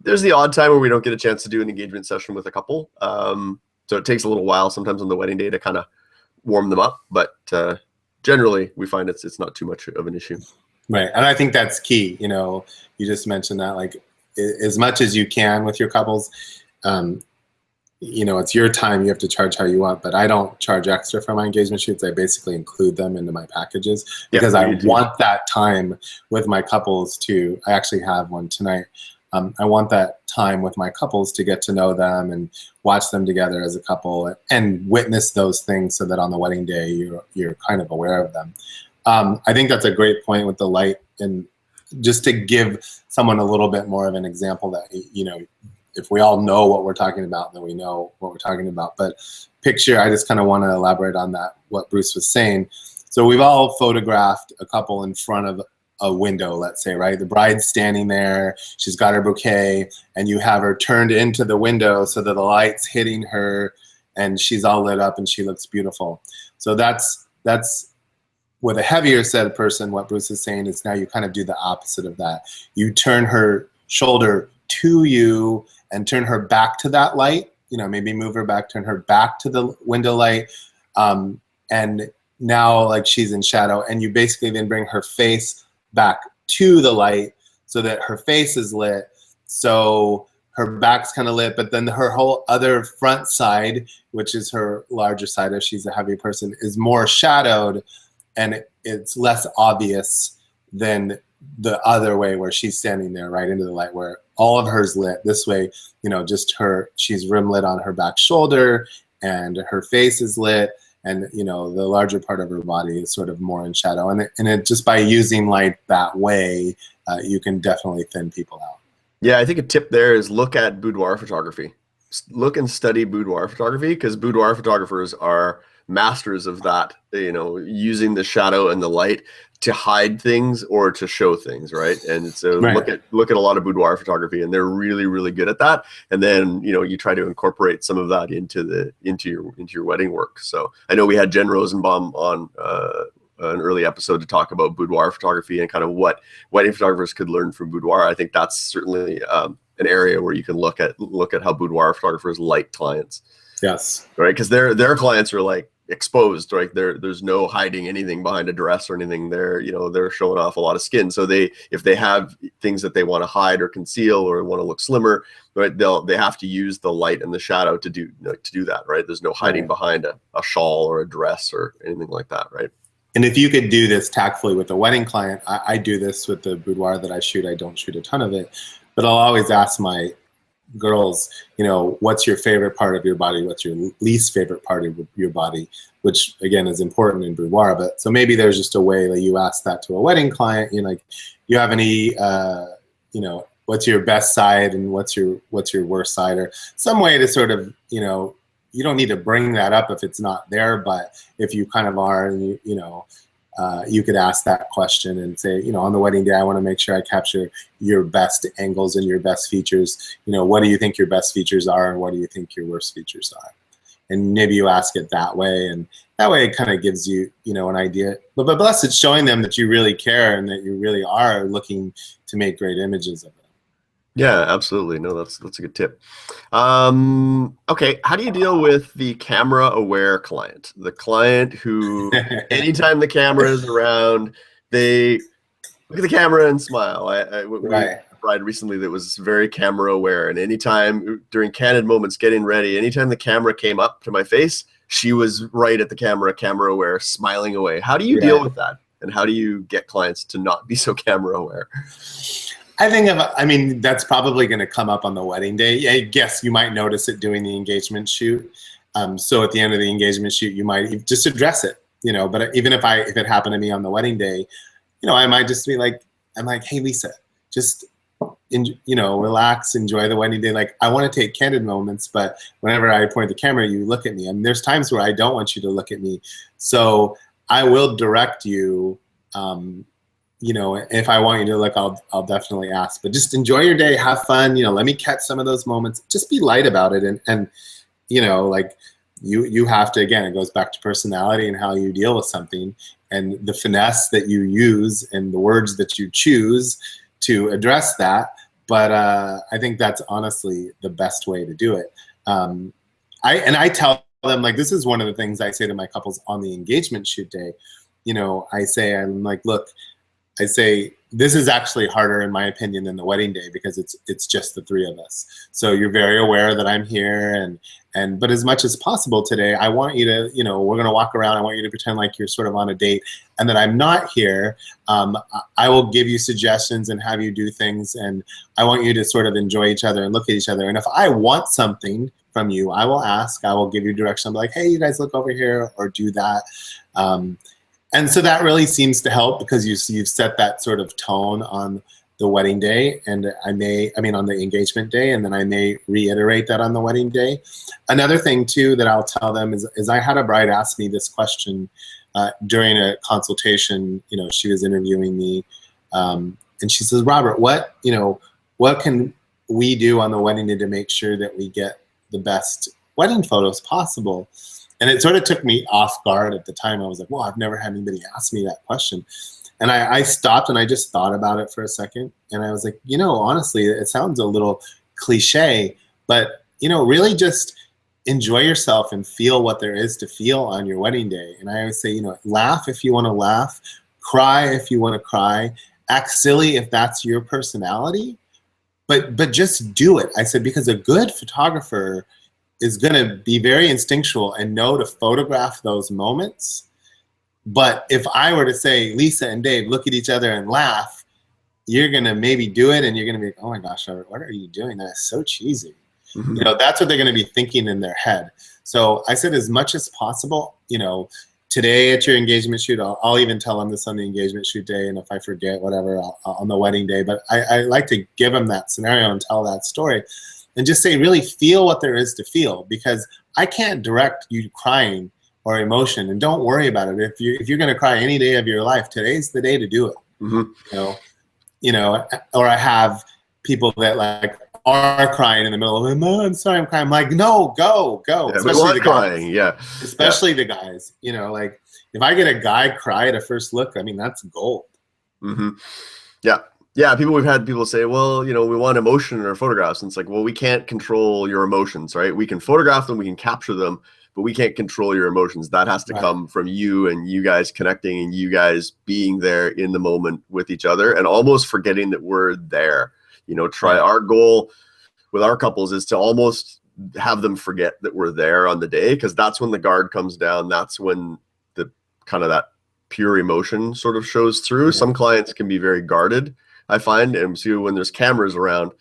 There's the odd time where we don't get a chance to do an engagement session with a couple, so it takes a little while sometimes on the wedding day to kind of warm them up, but generally we find it's not too much of an issue. Right. And I think that's key. You know, you just mentioned that, like, as much as you can with your couples, you know, it's your time. You have to charge how you want, but I don't charge extra for my engagement shoots. I basically include them into my packages because I want that time with my couples to, I actually have one tonight. I want that time with my couples to get to know them and watch them together as a couple and witness those things so that on the wedding day, you're kind of aware of them. I think that's a great point with the light, and just to give someone a little bit more of an example that, you know, if we all know what we're talking about, then we know what we're talking about. But picture, I just kind of want to elaborate on that, what Bruce was saying. So we've all photographed a couple in front of a window, let's say, right? The bride's standing there, she's got her bouquet, and you have her turned into the window so that the light's hitting her and she's all lit up and she looks beautiful. So that's with a heavier set person, what Bruce is saying is now you kind of do the opposite of that. You turn her shoulder to you and turn her back to that light you know, maybe move her back, turn her back to the window light. And now like she's in shadow, and you basically then bring her face back to the light so that her face is lit. So her back's kind of lit, but then her whole other front side, which is her larger side if she's a heavy person, is more shadowed, and it's less obvious than the other way where she's standing there right into the light, where all of hers lit. This way, you know, just her, she's rim lit on her back shoulder, and her face is lit, and you know, the larger part of her body is sort of more in shadow. And it just by using light that way, you can definitely thin people out. Yeah, I think a tip there is look at boudoir photography. Look and study boudoir photography, because boudoir photographers are masters of that, you know, using the shadow and the light to hide things or to show things, right? And so Right. look at a lot of boudoir photography, and they're really, really good at that. And then, you know, you try to incorporate some of that into your wedding work. So I know we had Jen Rosenbaum on an early episode to talk about boudoir photography and kind of what wedding photographers could learn from boudoir. I think that's certainly an area where you can look at how boudoir photographers light clients. Yes. Right, because their clients are like exposed, right? There's no hiding anything behind a dress or anything. They're showing off a lot of skin. So if they have things that they want to hide or conceal or want to look slimmer, right, they have to use the light and the shadow to do that, right? There's no hiding behind a shawl or a dress or anything like that, right? And if you could do this tactfully with a wedding client, I do this with the boudoir that I shoot. I don't shoot a ton of it, but I'll always ask my girls, you know, what's your favorite part of your body? What's your least favorite part of your body? Which again is important in boudoir. But so maybe there's just a way that you ask that to a wedding client. You know, like, you have any, you know, what's your best side and what's your worst side, or some way to sort of, you know, you don't need to bring that up if it's not there, but if you kind of are, and you could ask that question and say, you know, on the wedding day, I want to make sure I capture your best angles and your best features. You know, what do you think your best features are, and what do you think your worst features are? And maybe you ask it that way, and that way it kind of gives you, you know, an idea. But plus, it's showing them that you really care and that you really are looking to make great images of it. Yeah, absolutely. No, that's a good tip. Okay, how do you deal with the camera aware client? The client who, anytime the camera is around, they look at the camera and smile. We had a bride recently that was very camera aware, and anytime during candid moments, getting ready, anytime the camera came up to my face, she was right at the camera aware, smiling away. How do you deal with that? And how do you get clients to not be so camera aware? I mean, that's probably going to come up on the wedding day. I guess you might notice it during the engagement shoot. So at the end of the engagement shoot, you might just address it, you know. But even if it happened to me on the wedding day, you know, I might just be like, hey, Lisa, just, you know, relax, enjoy the wedding day. Like, I want to take candid moments, but whenever I point the camera, you look at me. And there's times where I don't want you to look at me. So I will direct you. You know, if I want you to look, I'll definitely ask. But just enjoy your day, have fun. You know, let me catch some of those moments. Just be light about it, and you know, like you have to, again, it goes back to personality and how you deal with something, and the finesse that you use and the words that you choose to address that. But I think that's honestly the best way to do it. I tell them, like, this is one of the things I say to my couples on the engagement shoot day. You know, I'm like, look, I say, this is actually harder, in my opinion, than the wedding day, because it's just the three of us. So you're very aware that I'm here, but as much as possible today, I want you to, you know, we're going to walk around. I want you to pretend like you're sort of on a date and that I'm not here. I will give you suggestions and have you do things, and I want you to sort of enjoy each other and look at each other. And if I want something from you, I will ask. I will give you direction. I'll be like, hey, you guys look over here or do that. And so that really seems to help, because you've set that sort of tone on the wedding day, and on the engagement day, and then I may reiterate that on the wedding day. Another thing too that I'll tell them is I had a bride ask me this question during a consultation. You know, she was interviewing me, and she says, Robert, what can we do on the wedding day to make sure that we get the best wedding photos possible? And it sort of took me off guard at the time. I was like, well, I've never had anybody ask me that question. And I stopped and I just thought about it for a second. And I was like, you know, honestly, it sounds a little cliche, but really just enjoy yourself and feel what there is to feel on your wedding day. And I always say, laugh if you want to laugh, cry if you want to cry, act silly if that's your personality, but just do it. I said, because a good photographer is going to be very instinctual and know to photograph those moments. But if I were to say, Lisa and Dave, look at each other and laugh, you're going to maybe do it and you're going to be like, oh my gosh, what are you doing? That's so cheesy. Mm-hmm. That's what they're going to be thinking in their head. So I said, as much as possible, today at your engagement shoot, I'll even tell them this on the engagement shoot day, and if I forget, whatever, on the wedding day. But I like to give them that scenario and tell that story and just say, really feel what there is to feel, because I can't direct you crying or emotion, and don't worry about it. If you're going to cry any day of your life, today's the day to do it. Mm-hmm. Or I have people that like are crying in the middle of it. Oh, I'm sorry, I'm crying. I'm like, no, go. Yeah, especially the crying, guys. Especially the guys. Like if I get a guy cry at a first look, I mean, that's gold. Mm-hmm. Yeah. We've had people say, well, we want emotion in our photographs. And it's like, well, we can't control your emotions, right? We can photograph them, we can capture them, but we can't control your emotions. That has to come from you and you guys connecting and you guys being there in the moment with each other and almost forgetting that we're there. Our goal with our couples is to almost have them forget that we're there on the day, because that's when the guard comes down. That's when the kind of that pure emotion sort of shows through. Some clients can be very guarded, I find, and so when there's cameras around,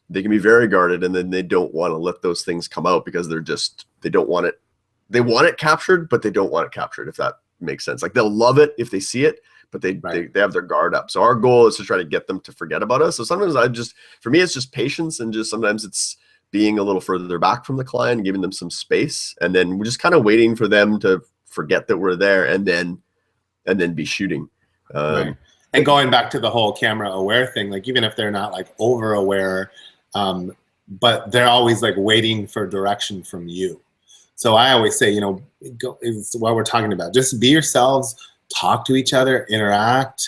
they can be very guarded, and then they don't want to let those things come out because they don't want it. They want it captured, but they don't want it captured, if that makes sense. Like they'll love it if they see it, but they have their guard up. So our goal is to try to get them to forget about us. So sometimes for me, it's just patience, and just sometimes it's being a little further back from the client and giving them some space. And then we're just kind of waiting for them to forget that we're there and then be shooting. Right. And going back to the whole camera aware thing, like even if they're not like over aware, but they're always like waiting for direction from you. So I always say, it's what we're talking about. Just be yourselves, talk to each other, interact.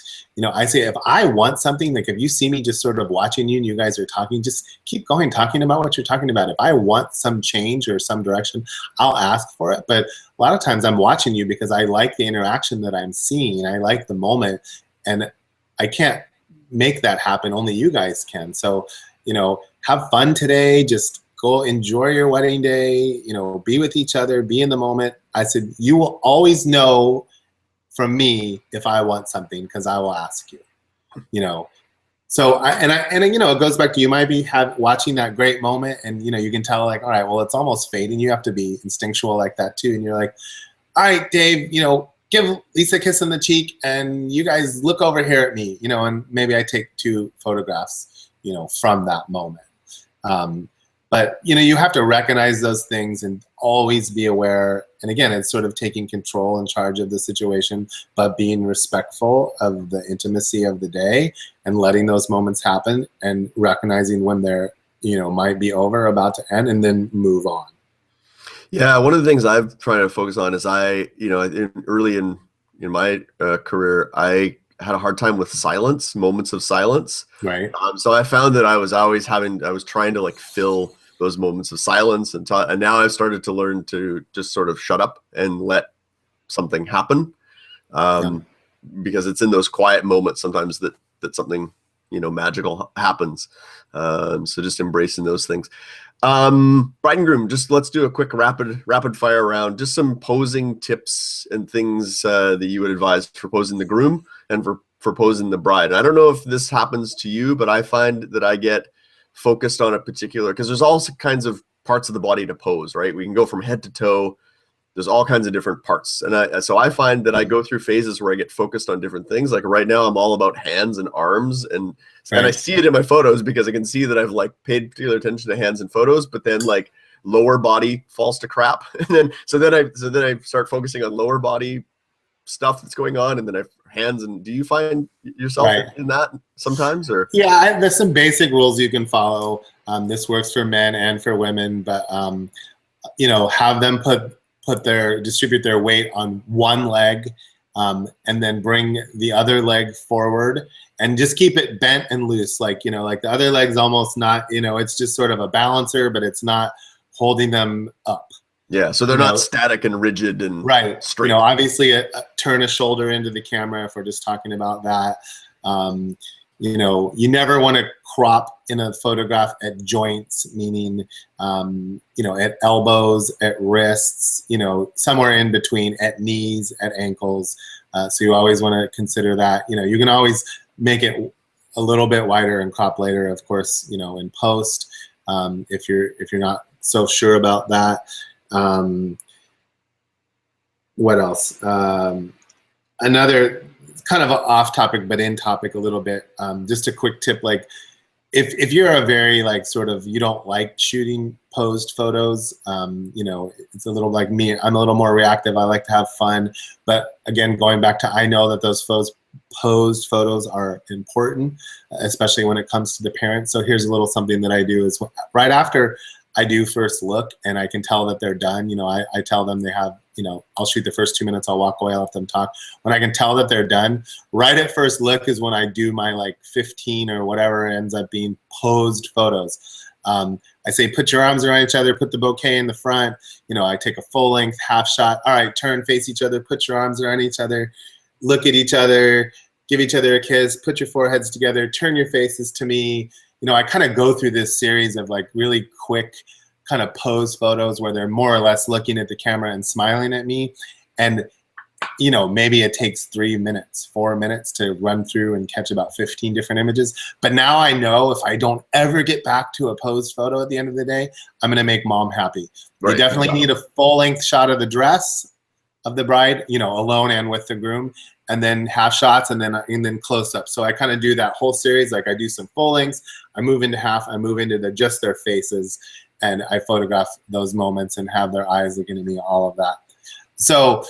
I say if I want something, like if you see me just sort of watching you and you guys are talking, just keep going, talking about what you're talking about. If I want some change or some direction, I'll ask for it. But a lot of times I'm watching you because I like the interaction that I'm seeing. I like the moment, and I can't make that happen. Only you guys can. So, have fun today. Just go enjoy your wedding day, be with each other, be in the moment. I said, you will always know from me if I want something, because I will ask you, So it goes back to, you might be watching that great moment, and you can tell like, all right, well, it's almost fading. You have to be instinctual like that too, and you're like, all right, Dave, give Lisa a kiss on the cheek, and you guys look over here at me, and maybe I take 2 photographs, from that moment. But you have to recognize those things and always be aware. And again, it's sort of taking control and charge of the situation, but being respectful of the intimacy of the day and letting those moments happen and recognizing when they're, might be over, about to end, and then move on. Yeah, one of the things I've tried to focus on is early in my career, I had a hard time with silence, moments of silence. Right. So I found that I was trying to like fill those moments of silence, and now I've started to learn to just sort of shut up and let something happen, because it's in those quiet moments sometimes that something magical happens. So just embracing those things. Bride and groom, just let's do a quick rapid fire round. Just some posing tips and things that you would advise for posing the groom and for posing the bride. And I don't know if this happens to you, but I find that I get focused on a particular, because there's all kinds of parts of the body to pose, right? We can go from head to toe. There's all kinds of different parts. And so I find that I go through phases where I get focused on different things. Like right now I'm all about hands and arms, and I see it in my photos because I can see that I've like paid particular attention to hands and photos, but then like lower body falls to crap. And then I start focusing on lower body stuff that's going on, and then I have hands. And do you find yourself in that sometimes, or? Yeah, there's some basic rules you can follow. This works for men and for women, but have them distribute their weight on one leg, and then bring the other leg forward, and just keep it bent and loose. Like, like the other leg's almost not, it's just sort of a balancer, but it's not holding them up. Yeah, so they're not static and rigid and straight. You know, obviously turn a shoulder into the camera if we're just talking about that. You know, you never want to crop in a photograph at joints, meaning, you know, at elbows, at wrists, you know, somewhere in between, at knees, at ankles. So you always want to consider that. You know, you can always make it a little bit wider and crop later, of course, you know, in post, if you're not so sure about that. What else? Another kind of off topic, but in topic a little bit. Just a quick tip, like if you're a very like sort of, you don't like shooting posed photos, you know, it's a little like me, I'm a little more reactive. I like to have fun. But again, going back to, I know that those posed photos are important, especially when it comes to the parents. So here's a little something that I do is right after I do first look and I can tell that they're done. You know, I tell them they have, you know, I'll shoot the first 2 minutes, I'll walk away, I'll let them talk. When I can tell that they're done, right at first look is when I do my like 15 or whatever ends up being posed photos. I say, put your arms around each other, put the bouquet in the front. You know, I take a full length, half shot. All right, turn, face each other, put your arms around each other, look at each other, give each other a kiss, put your foreheads together, turn your faces to me. You know, I kind of go through this series of like really quick kind of pose photos where they're more or less looking at the camera and smiling at me. And, you know, maybe it takes 3 minutes, 4 minutes to run through and catch about 15 different images. But now I know if I don't ever get back to a posed photo at the end of the day, I'm going to make mom happy. Right. You definitely need a full length shot of the dress of the bride, you know, alone and with the groom, and then half shots and then close up. So I kind of do that whole series. Like I do some full lengths, I move into half, I move into just their faces, and I photograph those moments and have their eyes looking at me, all of that. So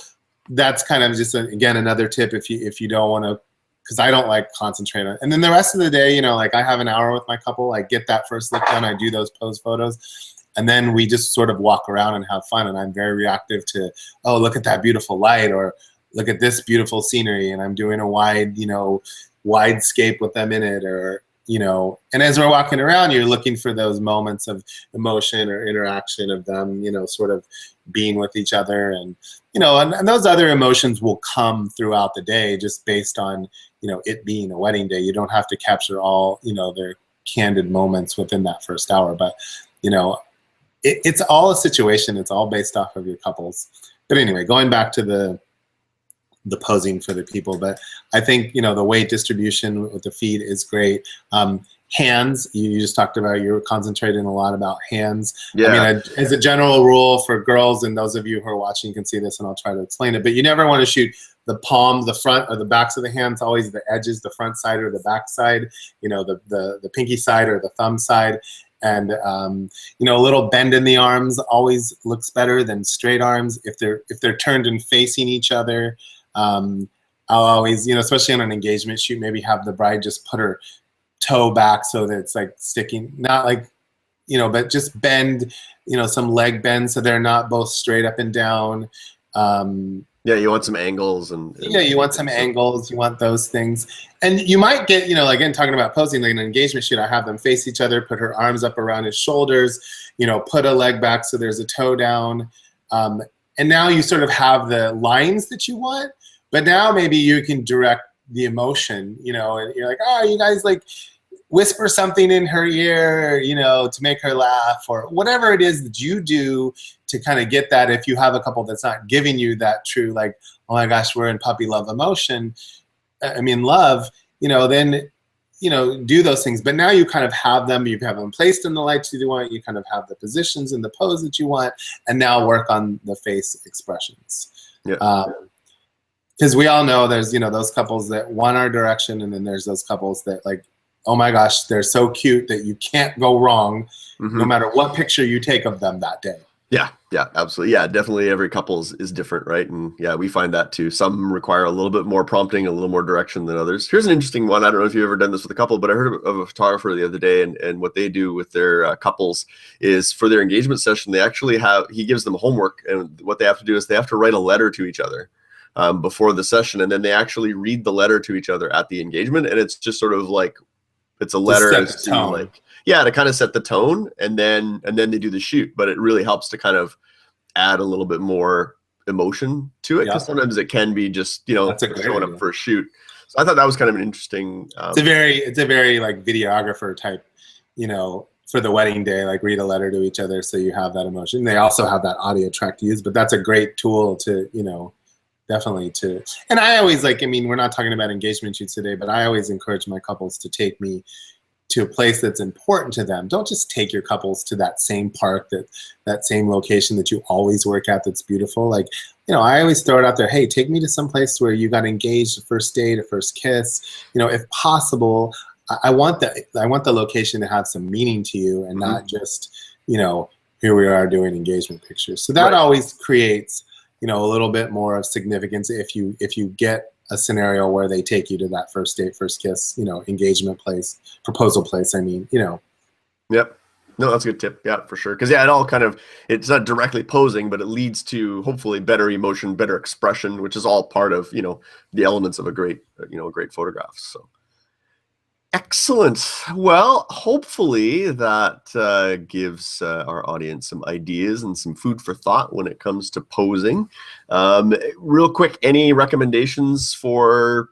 that's kind of just, again, another tip if you don't want to, because I don't like concentrate on it. And then the rest of the day, you know, like I have an hour with my couple, I get that first look done, I do those pose photos, and then we just sort of walk around and have fun. And I'm very reactive to, oh, look at that beautiful light, or look at this beautiful scenery, and I'm doing a wide, you know, widescape with them in it, or, you know, and as we're walking around, you're looking for those moments of emotion or interaction of them, you know, sort of being with each other. And, you know, and those other emotions will come throughout the day just based on, you know, it being a wedding day. You don't have to capture all, you know, their candid moments within that first hour. But, you know, it's all a situation. It's all based off of your couples. But anyway, going back to the posing for the people, but I think, you know, the weight distribution with the feet is great. Hands, you just talked about, you're concentrating a lot about hands. Yeah. I mean, as a general rule for girls, and those of you who are watching can see this, and I'll try to explain it, but you never want to shoot the palm, the front, or the backs of the hands, always the edges, the front side or the back side, you know, the pinky side or the thumb side. And, you know, a little bend in the arms always looks better than straight arms. If they're turned and facing each other, I'll always, you know, especially on an engagement shoot, maybe have the bride just put her toe back so that it's like sticking, not like, you know, but just bend, you know, some leg bend so they're not both straight up and down. Yeah, you want some angles and yeah, you want some angles, you want those things. And you might get, you know, again, talking about posing, like an engagement shoot, I have them face each other, put her arms up around his shoulders, you know, put a leg back so there's a toe down. And now you sort of have the lines that you want, but now maybe you can direct the emotion, you know, and you're like, oh, you guys like whisper something in her ear, you know, to make her laugh, or whatever it is that you do to kind of get that. If you have a couple that's not giving you that true, like, oh my gosh, we're in puppy love emotion, I mean, love, you know, then, you know, do those things. But now you kind of have them, you have them placed in the lights you want, you kind of have the positions and the pose that you want, and now work on the face expressions. Yeah. Because we all know there's, you know, those couples that want our direction, and then there's those couples that like, oh my gosh, they're so cute that you can't go wrong no matter what picture you take of them that day. Yeah, yeah, absolutely. Yeah, definitely every couple is different, right? And yeah, we find that too. Some require a little bit more prompting, a little more direction than others. Here's an interesting one. I don't know if you've ever done this with a couple, but I heard of a photographer the other day, and what they do with their couples is for their engagement session, they actually he gives them homework, and what they have to do is they have to write a letter to each other before the session, and then they actually read the letter to each other at the engagement, and it's just sort of like, it's a letter as to like, yeah, to kind of set the tone, and then they do the shoot. But it really helps to kind of add a little bit more emotion to it, because sometimes it can be just, you know, showing up for a shoot. So I thought that was kind of an interesting. It's a very like videographer type, you know, for the wedding day, like read a letter to each other so you have that emotion. They also have that audio track to use, but that's a great tool to, you know, definitely to. And I always like, I mean, we're not talking about engagement shoots today, but I always encourage my couples to take me to a place that's important to them. Don't just take your couples to that same park, that same location that you always work at that's beautiful. Like, you know, I always throw it out there, hey, take me to some place where you got engaged, a first date, a first kiss. You know, if possible, I want the location to have some meaning to you, and not just, you know, here we are doing engagement pictures. So that always creates, you know, a little bit more of significance if you get a scenario where they take you to that first date, first kiss, you know, engagement place, proposal place. I mean, you know. Yep. No, that's a good tip. Yeah, for sure. Because yeah, it all kind of, it's not directly posing, but it leads to hopefully better emotion, better expression, which is all part of, you know, the elements of a great, you know, a great photograph. So excellent. Well, hopefully that gives our audience some ideas and some food for thought when it comes to posing. Real quick, any recommendations for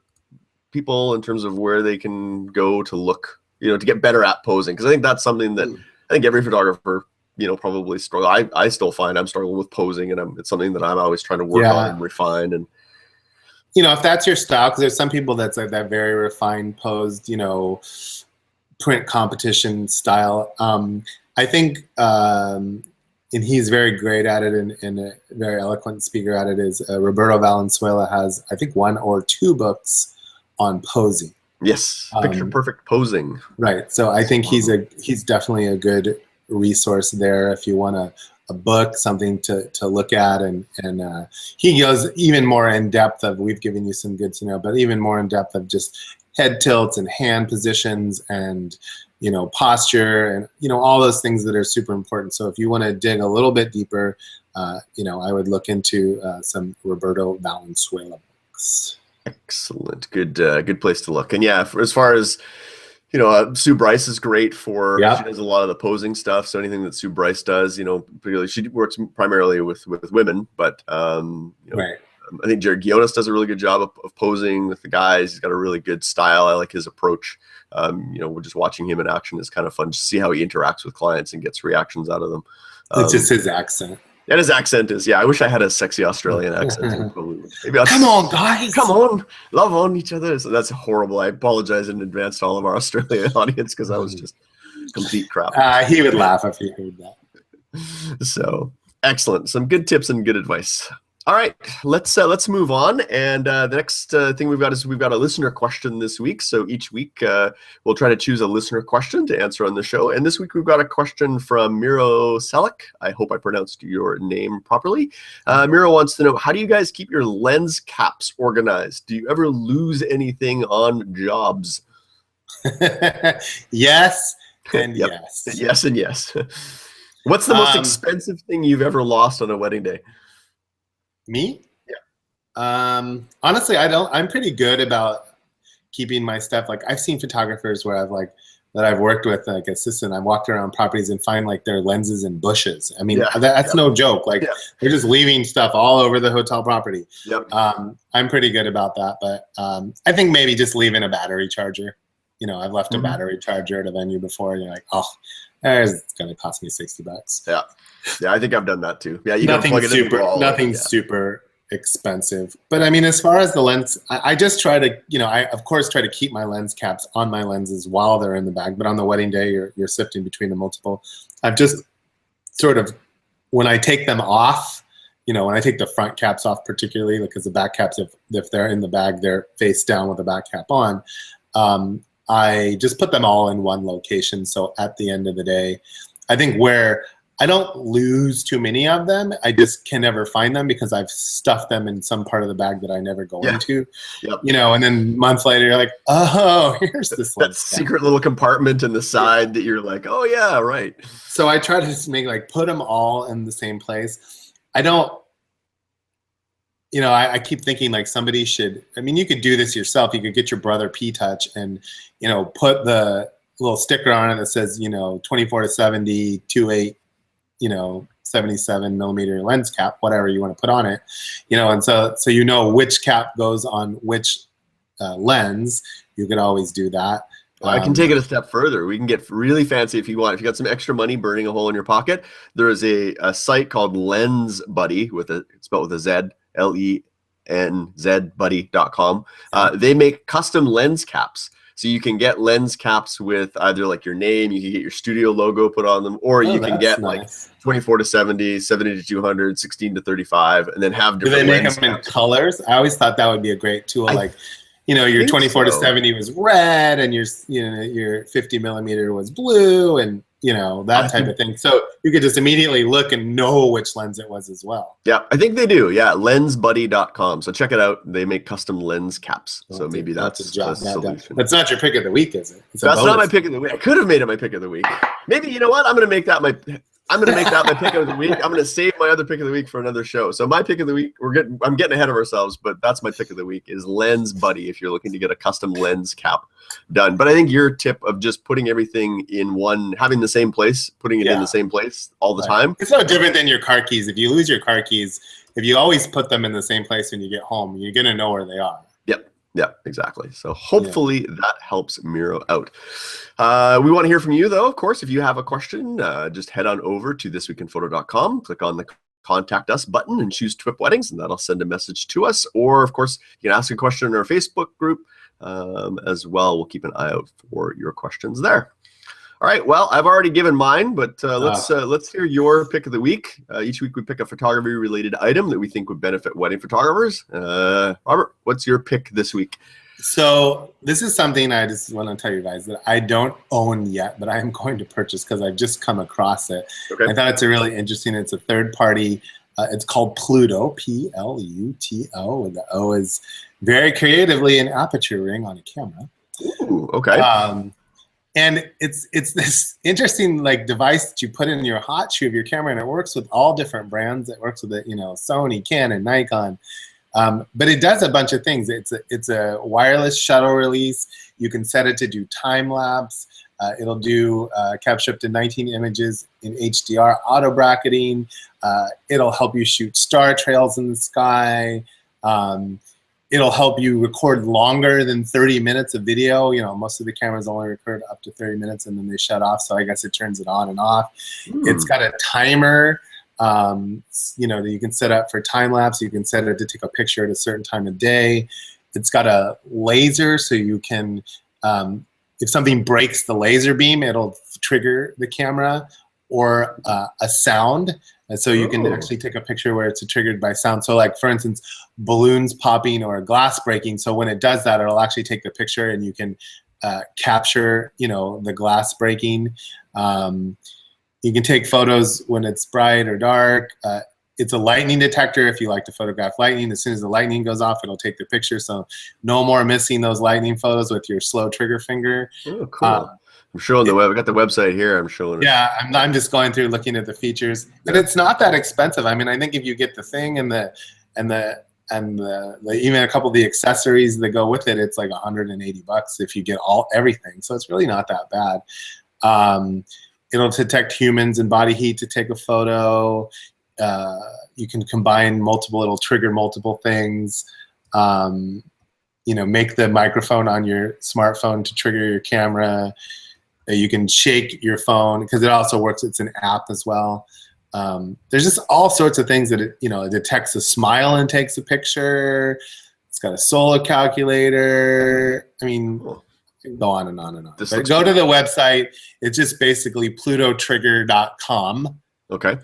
people in terms of where they can go to look, you know, to get better at posing? Because I think that's something that I think every photographer, you know, probably struggle. I still find I'm struggling with posing, and it's something that I'm always trying to work on and refine. And you know, if that's your style, because there's some people that's like that very refined posed, you know, print competition style. I think, and he's very great at it, and a very eloquent speaker at it, is Roberto Valenzuela has, I think, 1 or 2 books on posing. Yes, picture perfect posing. Right. So I think he's definitely a good resource there if you want a book, something to look at, and he goes even more in depth of, we've given you some good to know, but even more in depth of just head tilts and hand positions and, you know, posture and, you know, all those things that are super important. So if you want to dig a little bit deeper, you know, I would look into some Roberto Valenzuela books. Excellent. Good place to look. And yeah, as far as, you know, Sue Bryce is great for, she does a lot of the posing stuff. So anything that Sue Bryce does, you know, particularly, she works primarily with women, but, you know, I think Jared Guiones does a really good job of posing with the guys. He's got a really good style. I like his approach. You know, we're just watching him in action is kind of fun to see how he interacts with clients and gets reactions out of them. It's just his accent. And his accent is, I wish I had a sexy Australian accent. Maybe come on, guys. Come on. Love on each other. So that's horrible. I apologize in advance to all of our Australian audience, because that was just complete crap. He would laugh if he heard that. So excellent. Some good tips and good advice. All right, let's move on. And the next thing we've got is we've got a listener question this week. So each week we'll try to choose a listener question to answer on the show. And this week we've got a question from Miro Selleck. I hope I pronounced your name properly. Miro wants to know, how do you guys keep your lens caps organized? Do you ever lose anything on jobs? Yes and yes. Yes and yes. What's the most expensive thing you've ever lost on a wedding day? Me? Yeah. Honestly, I'm pretty good about keeping my stuff. Like, I've seen photographers where I've worked with, like, assistant. I've walked around properties and find like their lenses in bushes. I mean, that's no joke. Like, they're just leaving stuff all over the hotel property. I'm pretty good about that, but I think maybe just leaving a battery charger. You know, I've left a battery charger at a venue before, and you're like, oh, it's gonna cost me $60. Yeah, I think I've done that too. Yeah, you nothing can plug it in. Nothing super expensive. But I mean, as far as the lens, I just try to, you know, I of course try to keep my lens caps on my lenses while they're in the bag. But on the wedding day, you're sifting between the multiple. I've just sort of, when I take them off, you know, when I take the front caps off, particularly because the back caps, if they're in the bag, they're face down with the back cap on. I just put them all in one location. So at the end of the day, I think where I don't lose too many of them, I just can never find them because I've stuffed them in some part of the bag that I never go into. You know, and then months later, you're like, oh, here's this that secret little compartment in the side that you're like, oh yeah, right. So I try to just make, like, put them all in the same place. I don't, you know, I keep thinking, like, somebody should, I mean, you could do this yourself. You could get your brother P-Touch and, you know, put the little sticker on it that says, 24 to 70, 2.8, 77 millimeter lens cap, whatever you want to put on it, and so which cap goes on which lens. You could always do that. Well, I can take it a step further. We can get really fancy if you want. If you got some extra money burning a hole in your pocket, there is a site called Lens Buddy it's spelled with a Z, LENZ buddy.com. They make custom lens caps. So you can get lens caps with either like your name, you can get your studio logo put on them, or you can get like 24 to 70, 70 to 200, 16 to 35, and then have different. Do they make them in colors? I always thought that would be a great tool. Your 24 to 70 was red, and your 50 millimeter was blue, and that type of thing. So you could just immediately look and know which lens it was as well. Yeah, I think they do. Yeah, lensbuddy.com. So check it out. They make custom lens caps. So maybe that's a solution. That's not your pick of the week, is it? That's not my pick of the week. I could have made it my pick of the week. Maybe, you know what? I'm going to make that my pick of the week. I'm going to save my other pick of the week for another show. So my pick of the week, I'm getting ahead of ourselves, but that's my pick of the week is Lens Buddy if you're looking to get a custom lens cap done. But I think your tip of just putting everything in one, having the same place, putting it in the same place all the time. It's no different than your car keys. If you lose your car keys, if you always put them in the same place when you get home, you're going to know where they are. Yeah, exactly. So hopefully that helps Miro out. We want to hear from you, though. Of course, if you have a question, just head on over to thisweekinphoto.com, click on the Contact Us button and choose TWiP Weddings, and that'll send a message to us. Or, of course, you can ask a question in our Facebook group as well. We'll keep an eye out for your questions there. All right. Well, I've already given mine, but let's hear your pick of the week. Each week we pick a photography-related item that we think would benefit wedding photographers. Robert, what's your pick this week? So this is something I just want to tell you guys that I don't own yet, but I am going to purchase because I've just come across it. Okay. I thought it's a really interesting. It's a third-party. It's called Pluto, Pluto, and the O is very creatively an aperture ring on a camera. Ooh, okay. And it's this interesting device that you put in your hot shoe of your camera, and it works with all different brands. It works with Sony, Canon, Nikon, but it does a bunch of things. It's a wireless shutter release. You can set it to do time lapse. It'll do capture up to 19 images in HDR, auto bracketing. It'll help you shoot star trails in the sky. It'll help you record longer than 30 minutes of video. Most of the cameras only record up to 30 minutes and then they shut off. So I guess it turns it on and off. It's got a timer, that you can set up for time lapse. You can set it to take a picture at a certain time of day. It's got a laser, so you can, if something breaks the laser beam, it'll trigger the camera, or a sound. And so you can actually take a picture where it's triggered by sound. So for instance, balloons popping or glass breaking. So when it does that, it'll actually take the picture and you can capture, the glass breaking. You can take photos when it's bright or dark. It's a lightning detector if you like to photograph lightning. As soon as the lightning goes off, it'll take the picture. So no more missing those lightning photos with your slow trigger finger. Oh, cool. I'm showing the web. I got the website here. I'm showing it. Yeah, I'm just going through looking at the features, and it's not that expensive. I mean, I think if you get the thing and the even a couple of the accessories that go with it, it's like $180 if you get everything. So it's really not that bad. It'll detect humans and body heat to take a photo. You can combine multiple. It'll trigger multiple things. Make the microphone on your smartphone to trigger your camera. You can shake your phone because it also works. It's an app as well. There's just all sorts of things that it detects a smile and takes a picture. It's got a solar calculator. I mean, go on and on and on. But go to the website. It's just basically plutotrigger.com. Okay.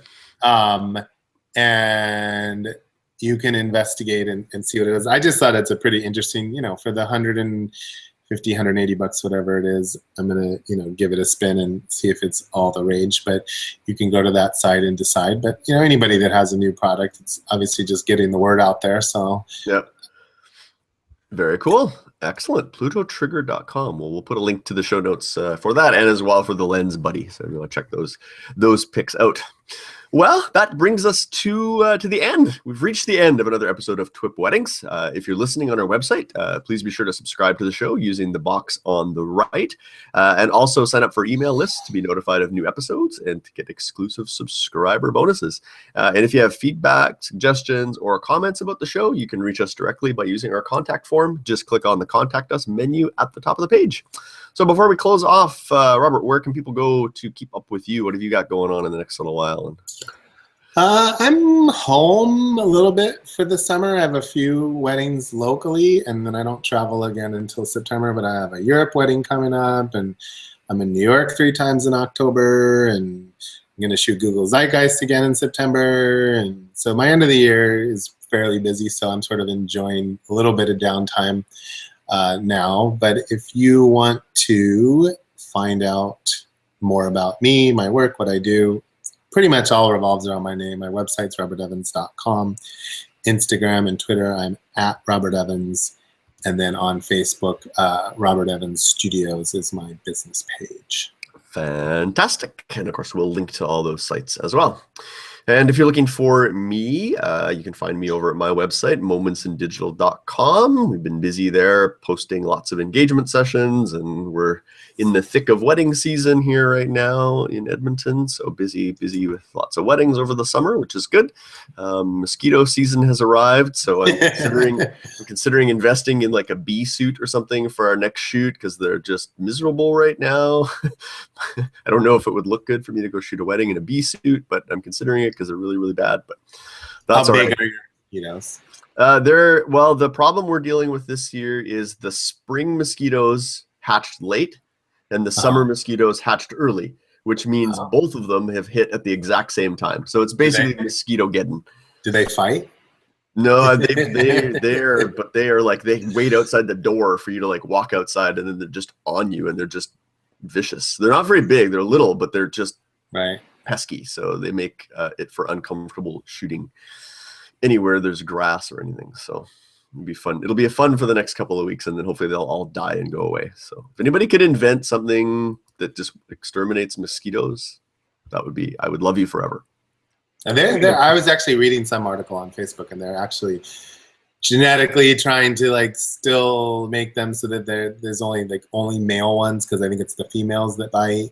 And you can investigate and see what it is. I just thought it's a pretty interesting, for the $150, $180, whatever it is, I'm going to, give it a spin and see if it's all the rage. But you can go to that site and decide. But, anybody that has a new product, it's obviously just getting the word out there. So, yep. Very cool. Excellent. Plutotrigger.com. Well, we'll put a link to the show notes for that and as well for the Lens Buddy. So if you want to check those picks out. Well, that brings us to the end. We've reached the end of another episode of TWiP Weddings. If you're listening on our website, please be sure to subscribe to the show using the box on the right, and also sign up for email lists to be notified of new episodes and to get exclusive subscriber bonuses. And if you have feedback, suggestions, or comments about the show, you can reach us directly by using our contact form. Just click on the Contact Us menu at the top of the page. So before we close off, Robert, where can people go to keep up with you? What have you got going on in the next little while? I'm home a little bit for the summer. I have a few weddings locally, and then I don't travel again until September, but I have a Europe wedding coming up, and I'm in New York 3 times in October, and I'm going to shoot Google Zeitgeist again in September. And so my end of the year is fairly busy, so I'm sort of enjoying a little bit of downtime now. But if you want to find out more about me, my work, what I do, pretty much all revolves around my name. My website's robertevans.com. Instagram and Twitter, I'm at Robert Evans. And then on Facebook, Robert Evans Studios is my business page. Fantastic. And of course, we'll link to all those sites as well. And if you're looking for me, you can find me over at my website, momentsindigital.com. We've been busy there posting lots of engagement sessions, and we're in the thick of wedding season here right now in Edmonton. So busy with lots of weddings over the summer, which is good. Mosquito season has arrived, so I'm considering investing in like a bee suit or something for our next shoot because they're just miserable right now. I don't know if it would look good for me to go shoot a wedding in a bee suit, but I'm considering it because they're really, really bad. But that's how all big right. are your mosquitoes? Well, the problem we're dealing with this year is the spring mosquitoes hatched late and the summer mosquitoes hatched early, which means both of them have hit at the exact same time. So it's basically Mosquito-geddon. Do they fight? No, they are like, they wait outside the door for you to like walk outside, and then they're just on you, and they're just vicious. They're not very big. They're little, but they're just pesky. So they make it for uncomfortable shooting anywhere there's grass or anything. So it'll be fun. It'll be fun for the next couple of weeks, and then hopefully they'll all die and go away. So if anybody could invent something that just exterminates mosquitoes, I would love you forever. And I was actually reading some article on Facebook, and they're actually genetically trying to like still make them so that there's only male ones, because I think it's the females that bite.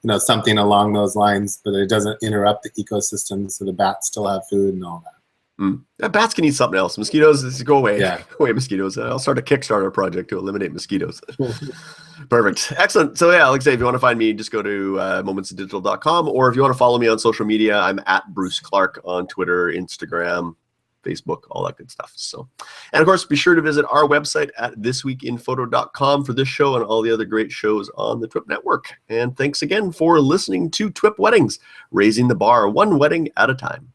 You know, something along those lines, but it doesn't interrupt the ecosystem, so the bats still have food and all that. Bats can eat something else. Mosquitoes, go away. Yeah. Go away, mosquitoes. I'll start a Kickstarter project to eliminate mosquitoes. Perfect. Excellent. So yeah, like I say, if you want to find me, just go to momentsindigital.com, or if you want to follow me on social media, I'm at Bruce Clark on Twitter, Instagram, Facebook, all that good stuff. So, and of course, be sure to visit our website at thisweekinphoto.com for this show and all the other great shows on the TWiP network. And thanks again for listening to TWiP Weddings, raising the bar one wedding at a time.